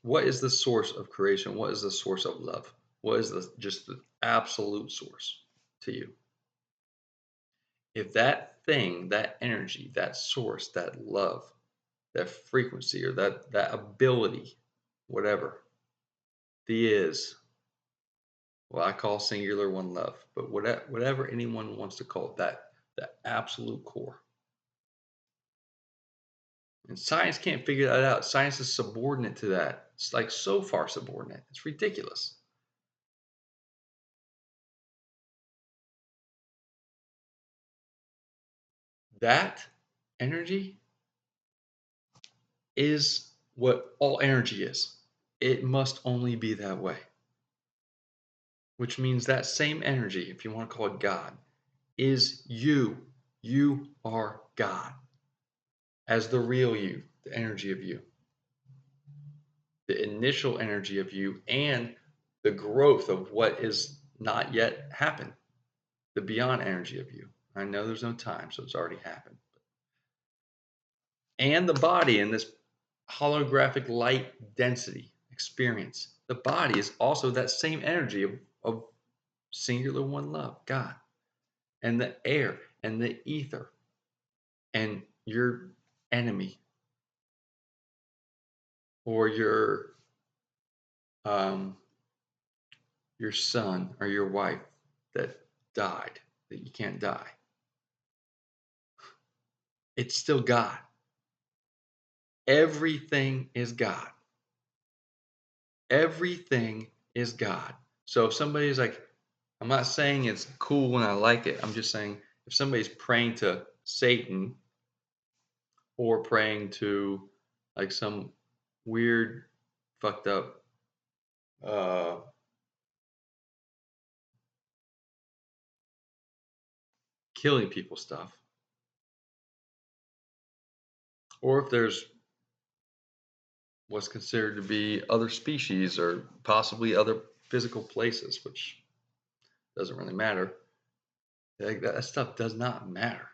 what is the source of creation? What is the source of love? What is just the absolute source to you? If that thing, that energy, that source, that love, that frequency, or that ability, whatever the is, well, I call singular one love, but whatever anyone wants to call it, that absolute core. And science can't figure that out. Science is subordinate to that. It's like so far subordinate. It's ridiculous. That energy is what all energy is. It must only be that way. Which means that same energy, if you want to call it God, is you. You are God as the real you, the energy of you, the initial energy of you, and the growth of what is not yet happened, the beyond energy of you. I know there's no time, so it's already happened. And the body in this holographic light density experience. The body is also that same energy of singular one love, God, and the air and the ether and your enemy or um, your son or your wife that died, that you can't die. It's still God. Everything is God. Everything is God. So if somebody's like, I'm not saying it's cool when I like it. I'm just saying if somebody's praying to Satan or praying to like some weird, fucked up, uh, killing people stuff, or if there's what's considered to be other species or possibly other physical places, which doesn't really matter. Like that stuff does not matter.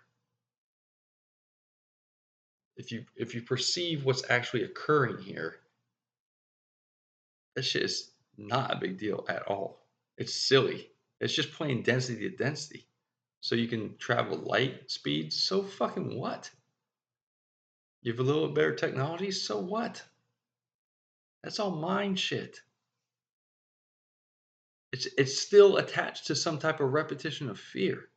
If you perceive what's actually occurring here, that shit is not a big deal at all. It's silly. It's just plain density to density. So you can travel light speeds. So fucking what? You have a little bit better technology. So what? That's all mind shit. It's still attached to some type of repetition of fear.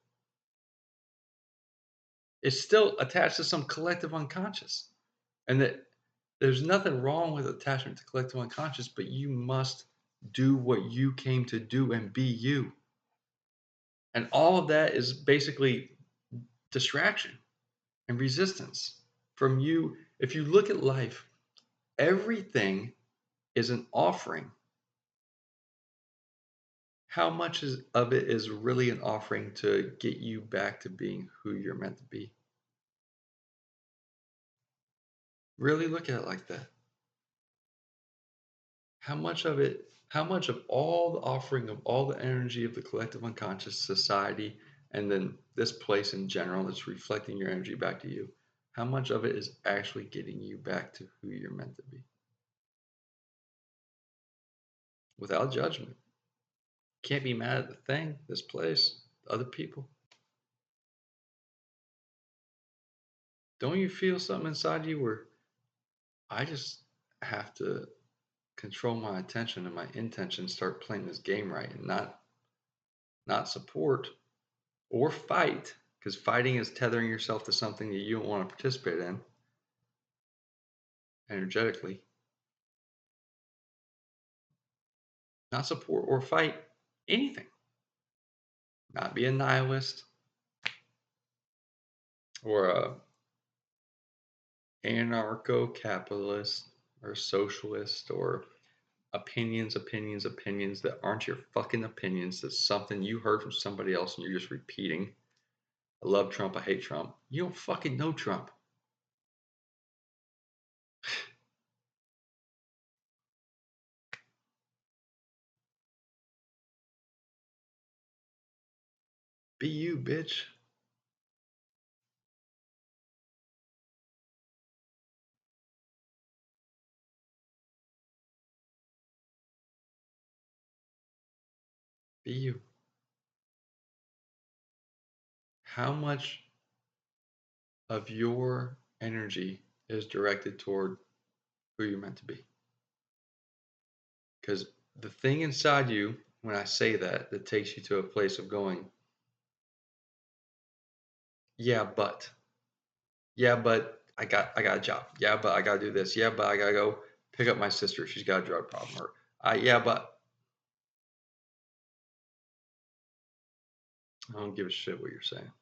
It's still attached to some collective unconscious. And that there's nothing wrong with attachment to collective unconscious, but you must do what you came to do and be you. And all of that is basically distraction and resistance from you. If you look at life, everything is an offering. How much of it is really an offering to get you back to being who you're meant to be? Really look at it like that. How much of all the offering of all the energy of the collective unconscious society and then this place in general that's reflecting your energy back to you, how much of it is actually getting you back to who you're meant to be? Without judgment. Can't be mad at the thing, this place, other people. Don't you feel something inside you where I just have to control my attention and my intention, start playing this game right and not support or fight, because fighting is tethering yourself to something that you don't want to participate in energetically. not support or fight anything, not be a nihilist or a anarcho-capitalist or socialist or opinions that aren't your fucking opinions. That's something you heard from somebody else and you're just repeating. I love Trump, I hate Trump. You don't fucking know Trump. Be you, bitch. Be you. How much of your energy is directed toward who you're meant to be? Because the thing inside you, when I say that, that takes you to a place of going, yeah, but, I got a job. Yeah, but I gotta do this. Yeah, but I gotta go pick up my sister. She's got a drug problem. Or yeah, but I don't give a shit what you're saying.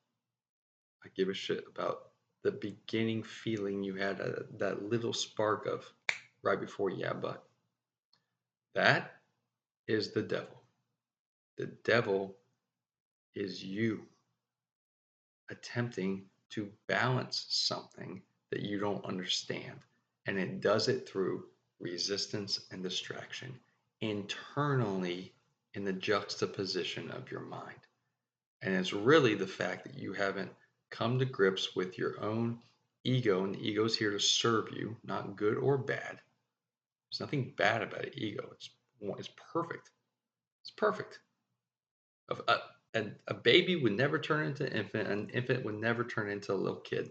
I give a shit about the beginning feeling you had, that little spark of right before yeah, but. That is the devil. The devil is you attempting to balance something that you don't understand. And it does it through resistance and distraction internally in the juxtaposition of your mind. And it's really the fact that you haven't come to grips with your own ego, and the ego is here to serve you, not good or bad. There's nothing bad about an ego. It's perfect. It's perfect. A, a baby would never turn into an infant. An infant would never turn into a little kid.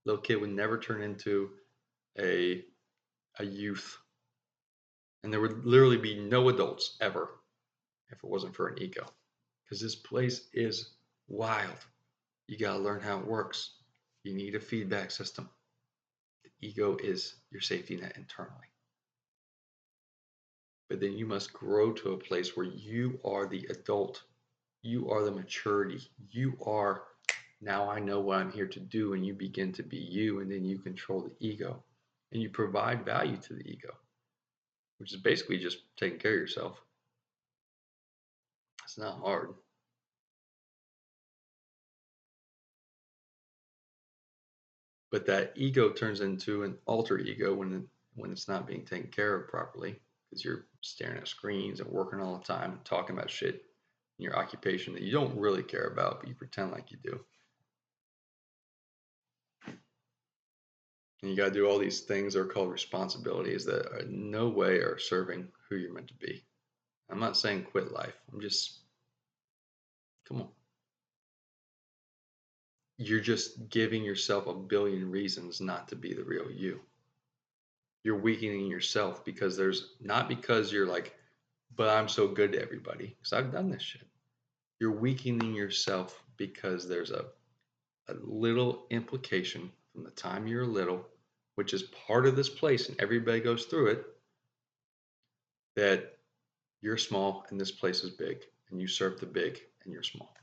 Little kid would never turn into a a youth. And there would literally be no adults ever if it wasn't for an ego. Because this place is wild. You got to learn how it works. You need a feedback system. The ego is your safety net internally. But then you must grow to a place where you are the adult. You are the maturity. You are, now I know what I'm here to do. And you begin to be you. And then you control the ego. And you provide value to the ego, which is basically just taking care of yourself. It's not hard. But that ego turns into an alter ego when it's not being taken care of properly, because you're staring at screens and working all the time and talking about shit in your occupation that you don't really care about, but you pretend like you do. And you got to do all these things that are called responsibilities that are in no way are serving who you're meant to be. I'm not saying quit life. I'm just, come on. You're just giving yourself a billion reasons not to be the real you. You're weakening yourself because there's not because you're like, but I'm so good to everybody because I've done this shit. You're weakening yourself because there's a little implication from the time you're little, which is part of this place and everybody goes through it, that you're small and this place is big and you serve the big and you're small.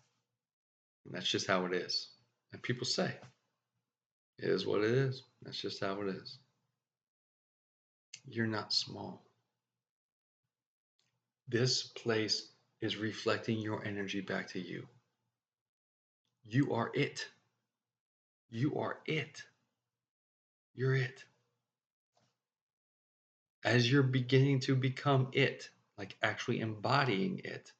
And that's just how it is. And people say, it is what it is. That's just how it is. You're not small. This place is reflecting your energy back to you. You are it. You are it. You're it. As you're beginning to become it, like actually embodying it,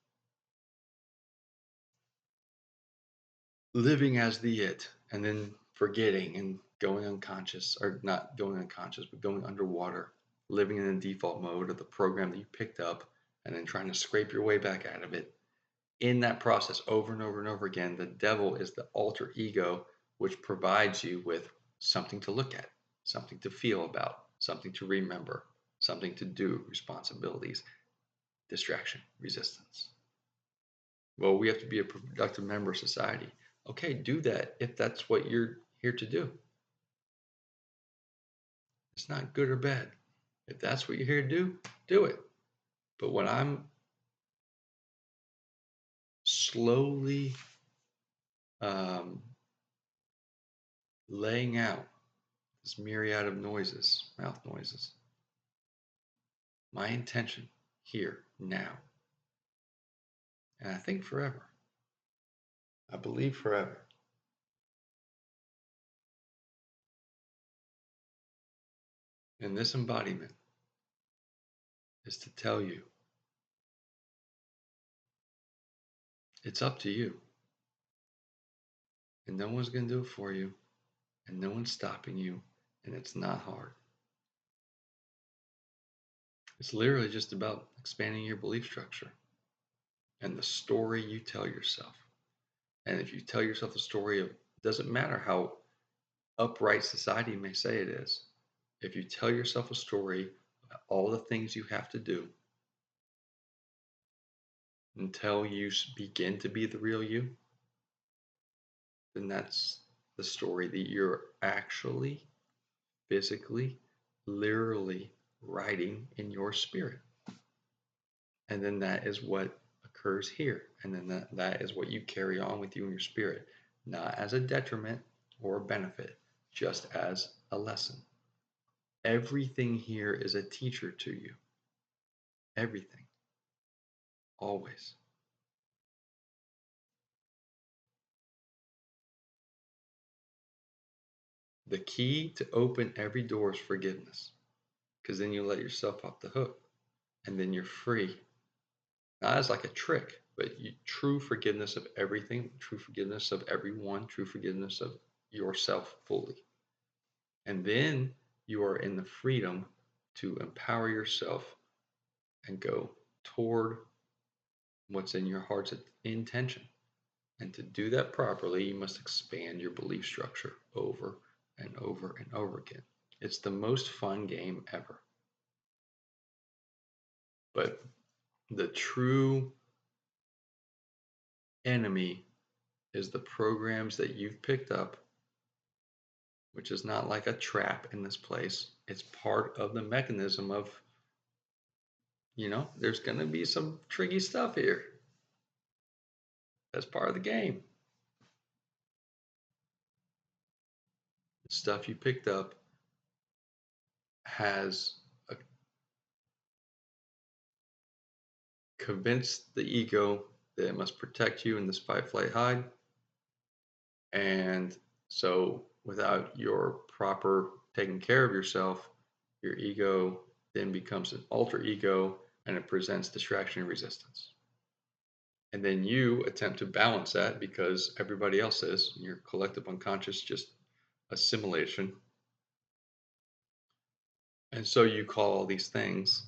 living as the it, and then forgetting and going unconscious, or not going unconscious, but going underwater, living in the default mode of the program that you picked up, and then trying to scrape your way back out of it. In that process, over and over and over again, the devil is the alter ego, which provides you with something to look at, something to feel about, something to remember, something to do, responsibilities, distraction, resistance. Well, we have to be a productive member of society. Okay, do that if that's what you're here to do. It's not good or bad. If that's what you're here to do it. But when I'm slowly laying out this myriad of noises, mouth noises. My intention here, now, and I think forever. I believe forever. And this embodiment is to tell you it's up to you. And no one's going to do it for you. And no one's stopping you. And it's not hard. It's literally just about expanding your belief structure and the story you tell yourself. And if you tell yourself the story of, it doesn't matter how upright society may say it is, if you tell yourself a story about all the things you have to do until you begin to be the real you, then that's the story that you're actually, physically, literally writing in your spirit. And then that is what occurs here. And then that is what you carry on with you in your spirit, not as a detriment or a benefit, just as a lesson. Everything here is a teacher to you. Everything. Always. The key to open every door is forgiveness, because then you let yourself off the hook and then you're free. Not as like a trick, but true forgiveness of everything, true forgiveness of everyone, true forgiveness of yourself fully. And then you are in the freedom to empower yourself and go toward what's in your heart's intention. And to do that properly, you must expand your belief structure over and over and over again. It's the most fun game ever. But the true enemy is the programs that you've picked up, which is not like a trap in this place. It's part of the mechanism of, there's going to be some tricky stuff here. That's part of the game. The stuff you picked up has convinced the ego that it must protect you in this fight, flight, hide. And so without your proper taking care of yourself, your ego then becomes an alter ego and it presents distraction and resistance. And then you attempt to balance that because everybody else is. Your collective unconscious just assimilation. And so you call all these things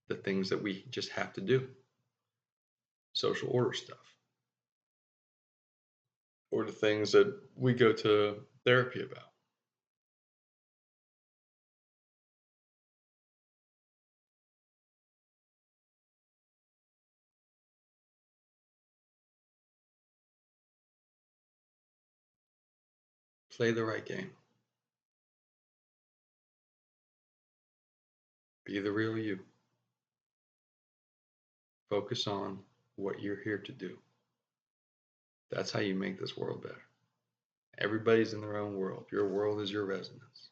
the things that we just have to do. Social order stuff. Or the things that we go to therapy about. Play the right game. Be the real you. Focus on what you're here to do. That's how you make this world better. Everybody's in their own world. Your world is your resonance.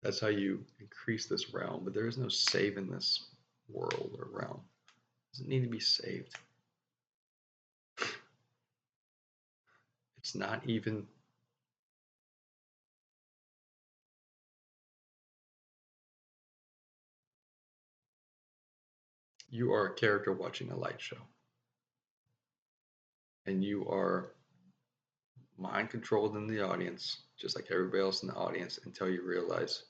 That's how you increase this realm. But there is no saving this world or realm. It doesn't need to be saved. It's not even you are a character watching a light show. And you are mind controlled in the audience, just like everybody else in the audience, until you realize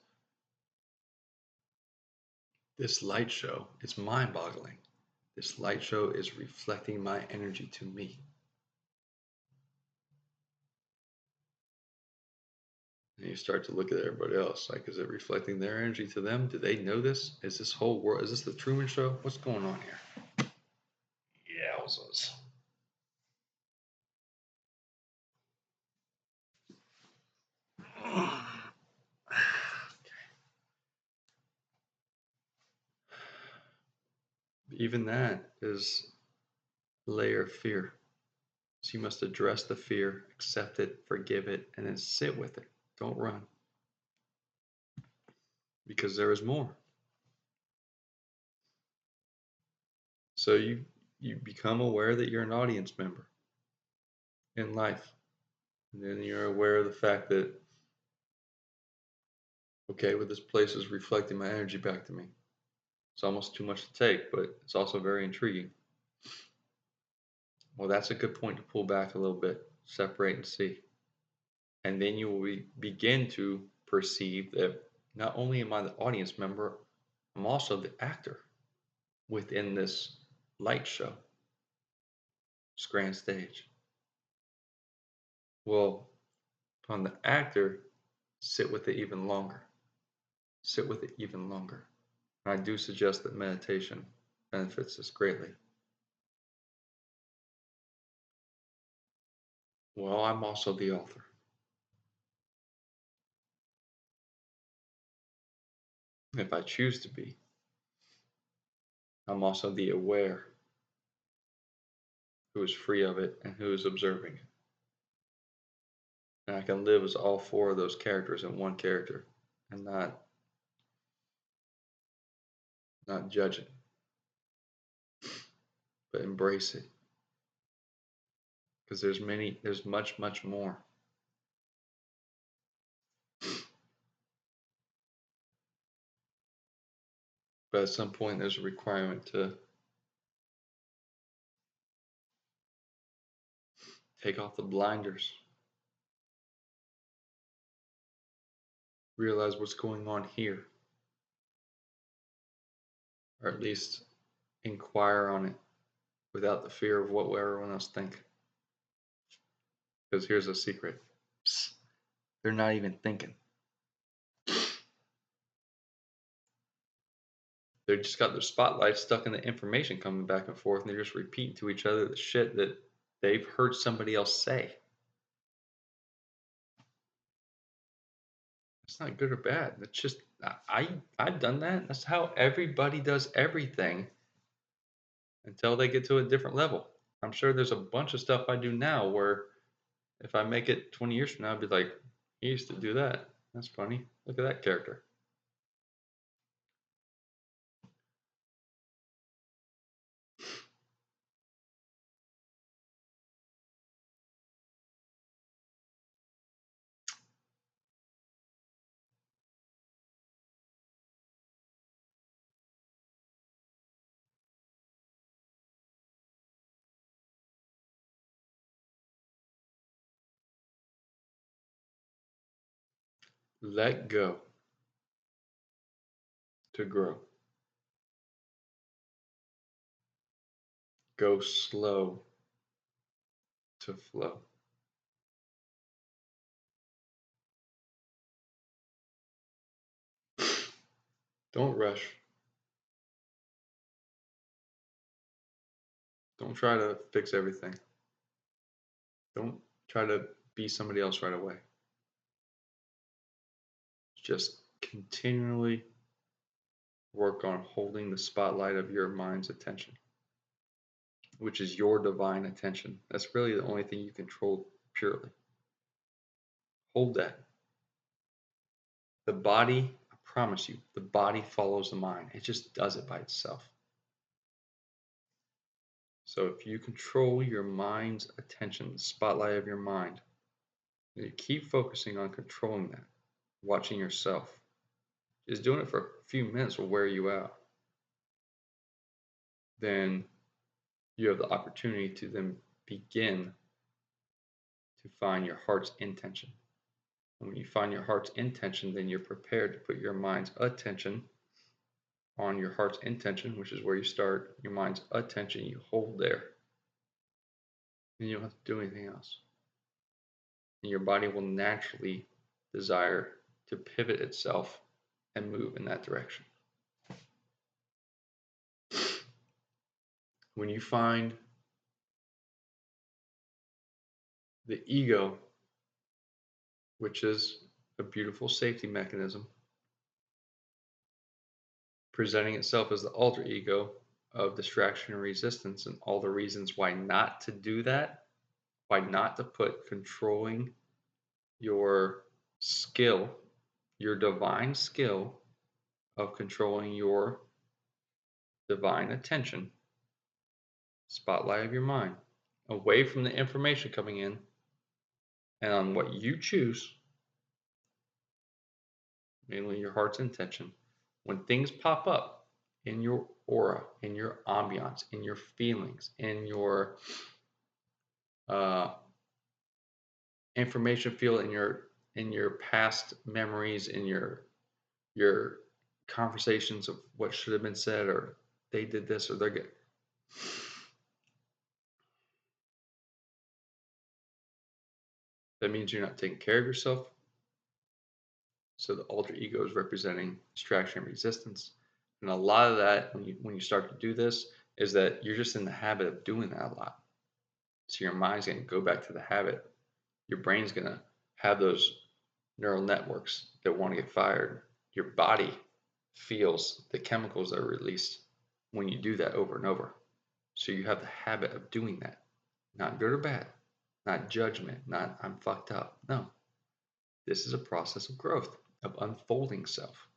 this light show is mind boggling. This light show is reflecting my energy to me. And you start to look at everybody else. Like, is it reflecting their energy to them? Do they know this? Is this whole world, is this the Truman Show? What's going on here? Yeah, it was. Even that is layer of fear. So you must address the fear, accept it, forgive it, and then sit with it. Don't run, because there is more. So you become aware that you're an audience member in life. And then you're aware of the fact that, okay, well, this place is reflecting my energy back to me. It's almost too much to take, but it's also very intriguing. Well, that's a good point to pull back a little bit, separate and see. And then you will begin to perceive that not only am I the audience member, I'm also the actor within this light show, this grand stage. Well, on the actor, sit with it even longer. Sit with it even longer. And I do suggest that meditation benefits this greatly. Well, I'm also the author. If I choose to be, I'm also the aware who is free of it and who is observing it. And I can live as all four of those characters in one character and not judge it, but embrace it. Because there's much, much more. But at some point there's a requirement to take off the blinders, realize what's going on here, or at least inquire on it without the fear of what will everyone else think. Because here's a secret. Psst, they're not even thinking. They just got their spotlight stuck in the information coming back and forth, and they're just repeating to each other the shit that they've heard somebody else say. It's not good or bad. It's just I've done that. That's how everybody does everything until they get to a different level. I'm sure there's a bunch of stuff I do now where if I make it 20 years from now, I'd be like, he used to do that. That's funny. Look at that character. Let go to grow. Go slow to flow. Don't rush. Don't try to fix everything. Don't try to be somebody else right away. Just continually work on holding the spotlight of your mind's attention, which is your divine attention. That's really the only thing you control purely. Hold that. The body, I promise you, the body follows the mind. It just does it by itself. So if you control your mind's attention, the spotlight of your mind, and you keep focusing on controlling that, watching yourself, just doing it for a few minutes will wear you out. Then you have the opportunity to then begin to find your heart's intention. And when you find your heart's intention, then you're prepared to put your mind's attention on your heart's intention, which is where you start. Your mind's attention, you hold there. And you don't have to do anything else. And your body will naturally desire to pivot itself and move in that direction. When you find the ego, which is a beautiful safety mechanism, presenting itself as the alter ego, of distraction and resistance and all the reasons why not to do that, why not to put controlling your skill, your divine skill of controlling your divine attention, spotlight of your mind, away from the information coming in and on what you choose, mainly your heart's intention. When things pop up in your aura, in your ambiance, in your feelings, in your uh, information field, in your past memories, in your conversations of what should have been said, or they did this, or they're good. That means you're not taking care of yourself. So the alter ego is representing distraction and resistance. And a lot of that, when you start to do this, is that you're just in the habit of doing that a lot. So your mind's going to go back to the habit. Your brain's going to have those neural networks that want to get fired. Your body feels the chemicals that are released when you do that over and over. So you have the habit of doing that. Not good or bad, not judgment, not I'm fucked up. No, this is a process of growth, of unfolding self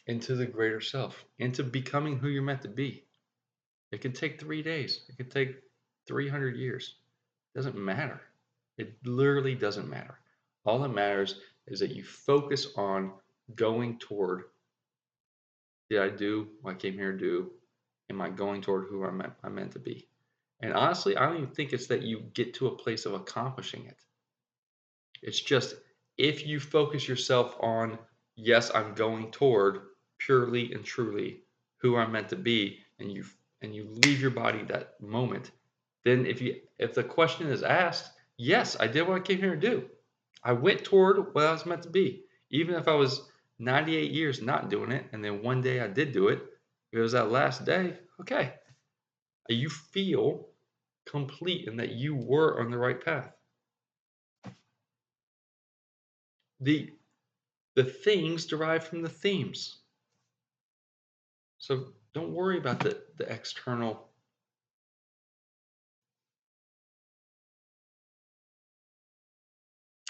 into the greater self, into becoming who you're meant to be. It can take 3 days, it can take 300 years. It doesn't matter. It literally doesn't matter. All that matters is that you focus on going toward, did I do what I came here to do? Am I going toward who I'm meant to be? And honestly, I don't even think it's that you get to a place of accomplishing it. It's just if you focus yourself on, yes, I'm going toward purely and truly who I'm meant to be, and you leave your body that moment, then if the question is asked, yes, I did what I came here to do. I went toward what I was meant to be. Even if I was 98 years not doing it, and then one day I did do it, it was that last day, okay. You feel complete and that you were on the right path. The the things derive from the themes. So don't worry about the external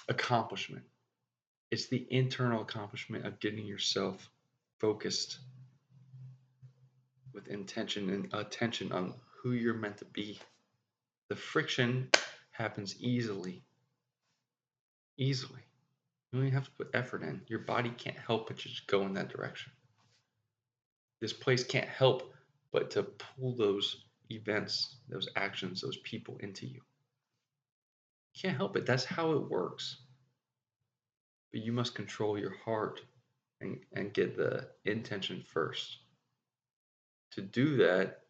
accomplishment. It's the internal accomplishment of getting yourself focused with intention and attention on who you're meant to be. The friction happens easily. Easily. You don't even have to put effort in. Your body can't help but just go in that direction. This place can't help but to pull those events, those actions, those people into you. You can't help it. That's how it works. But you must control your heart and get the intention first. To do that,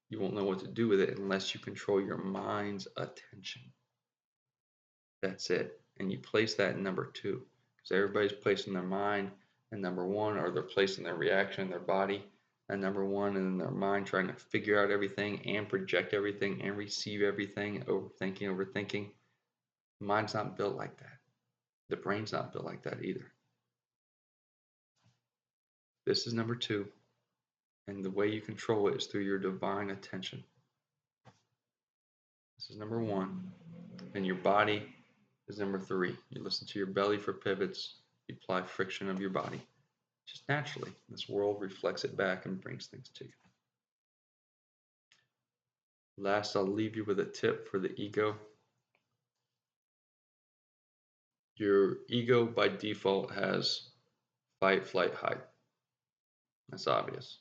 you won't know what to do with it unless you control your mind's attention. That's it. And you place that in number 2. Because everybody's placing their mind in number 1, or they're placing their reaction in their body at number 1, and in their mind trying to figure out everything and project everything and receive everything, overthinking. The mind's not built like that. The brain's not built like that either. This is number 2. And the way you control it is through your divine attention. This is number 1. And your body is number 3. You listen to your belly for pivots. You apply friction of your body. Just naturally. This world reflects it back and brings things to you. Last, I'll leave you with a tip for the ego. Your ego by default has fight, flight, hide. That's obvious.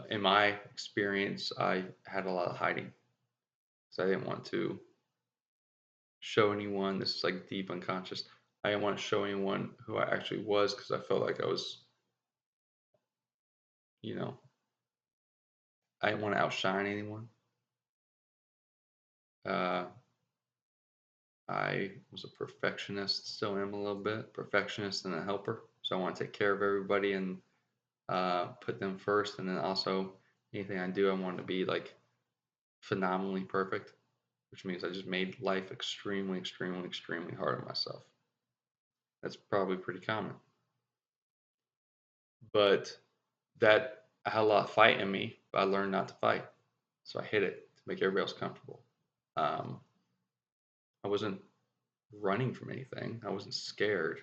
In my experience, I had a lot of hiding. So I didn't want to show anyone. This is like deep unconscious. I didn't want to show anyone who I actually was because I felt like I was, you know, I didn't want to outshine anyone. Uh, I was a perfectionist, still am a little bit, perfectionist and a helper. So I want to take care of everybody and put them first. And then also anything I do, I want to be like phenomenally perfect, which means I just made life extremely, extremely, extremely hard on myself. That's probably pretty common. But that I had a lot of fight in me, but I learned not to fight. So I hid it to make everybody else comfortable. Um, I wasn't running from anything. I wasn't scared.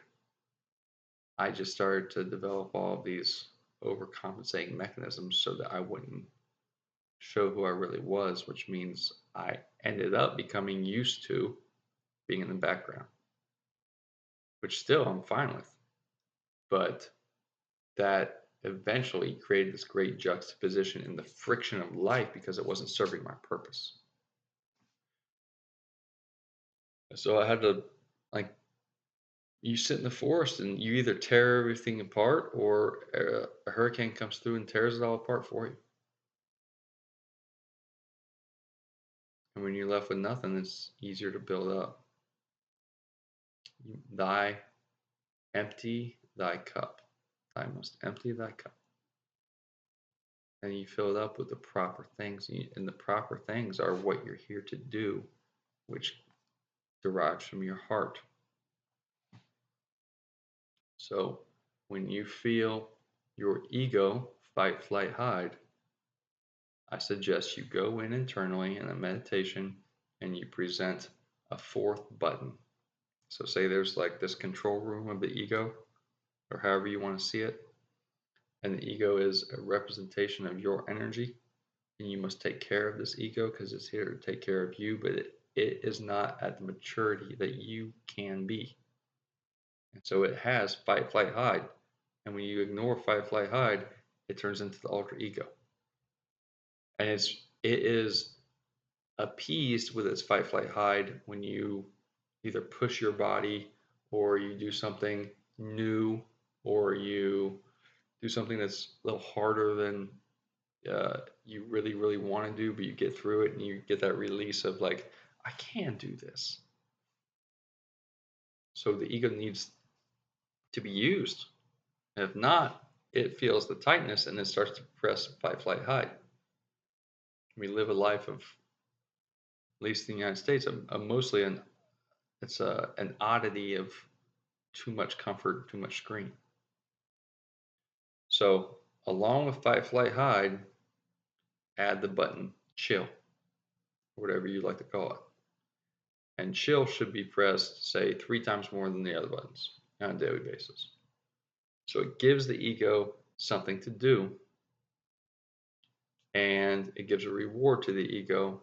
I just started to develop all of these overcompensating mechanisms so that I wouldn't show who I really was, which means I ended up becoming used to being in the background, which still I'm fine with. But that eventually created this great juxtaposition in the friction of life because it wasn't serving my purpose. So I had to, like, you sit in the forest and you either tear everything apart or a hurricane comes through and tears it all apart for you. And when you're left with nothing, it's easier to build up. Thy empty thy cup. Thou must empty thy cup. And you fill it up with the proper things. And the proper things are what you're here to do, which derives from your heart. So when you feel your ego fight, flight, hide, I suggest you go in internally in a meditation and you present a fourth button. So say there's like this control room of the ego, or however you want to see it, and the ego is a representation of your energy, and you must take care of this ego because it's here to take care of you, but it is not at the maturity that you can be. And so it has fight, flight, hide. And when you ignore fight, flight, hide, it turns into the alter ego. And it is appeased with its fight, flight, hide when you either push your body or you do something new or you do something that's a little harder than you really, really want to do, but you get through it and you get that release of like, I can do this. So the ego needs to be used. If not, it feels the tightness and it starts to press fight, flight, hide. We live a life of, at least in the United States, mostly an oddity of too much comfort, too much screen. So along with fight, flight, hide, add the button chill, whatever you like to call it. And chill should be pressed, say, 3 times more than the other buttons on a daily basis. So it gives the ego something to do, and it gives a reward to the ego,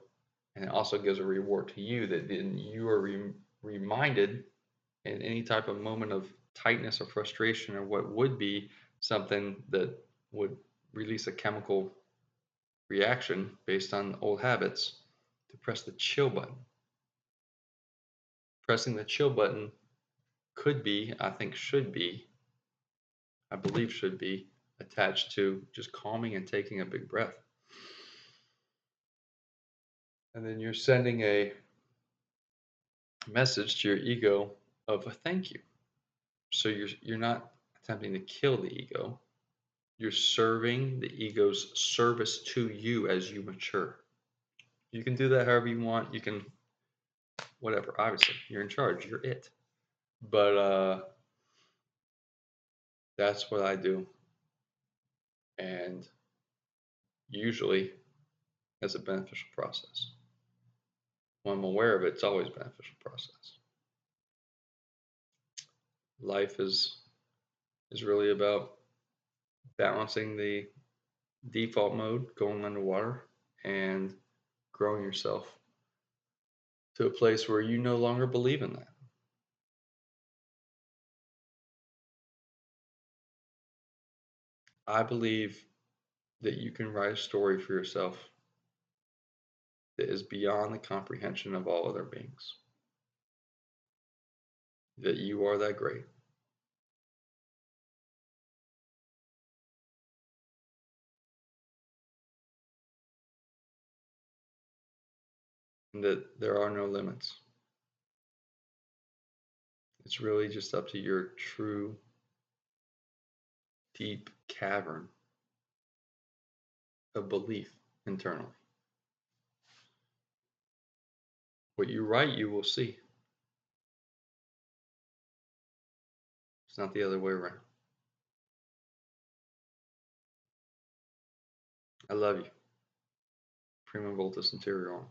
and it also gives a reward to you that then you are reminded in any type of moment of tightness or frustration or what would be something that would release a chemical reaction based on old habits to press the chill button. Pressing the chill button could be, I think should be, I believe should be attached to just calming and taking a big breath. And then you're sending a message to your ego of a thank you. So you're not attempting to kill the ego. You're serving the ego's service to you as you mature. You can do that however you want. You can whatever. Obviously, you're in charge. You're it. But that's what I do. And usually it's a beneficial process. When I'm aware of it, it's always a beneficial process. Life is really about balancing the default mode, going underwater, and growing yourself to a place where you no longer believe in that. I believe that you can write a story for yourself that is beyond the comprehension of all other beings. That you are that great. And that there are no limits. It's really just up to your true, deep cavern of belief internally. What you write, you will see. It's not the other way around. I love you. Prima Voltus Interior.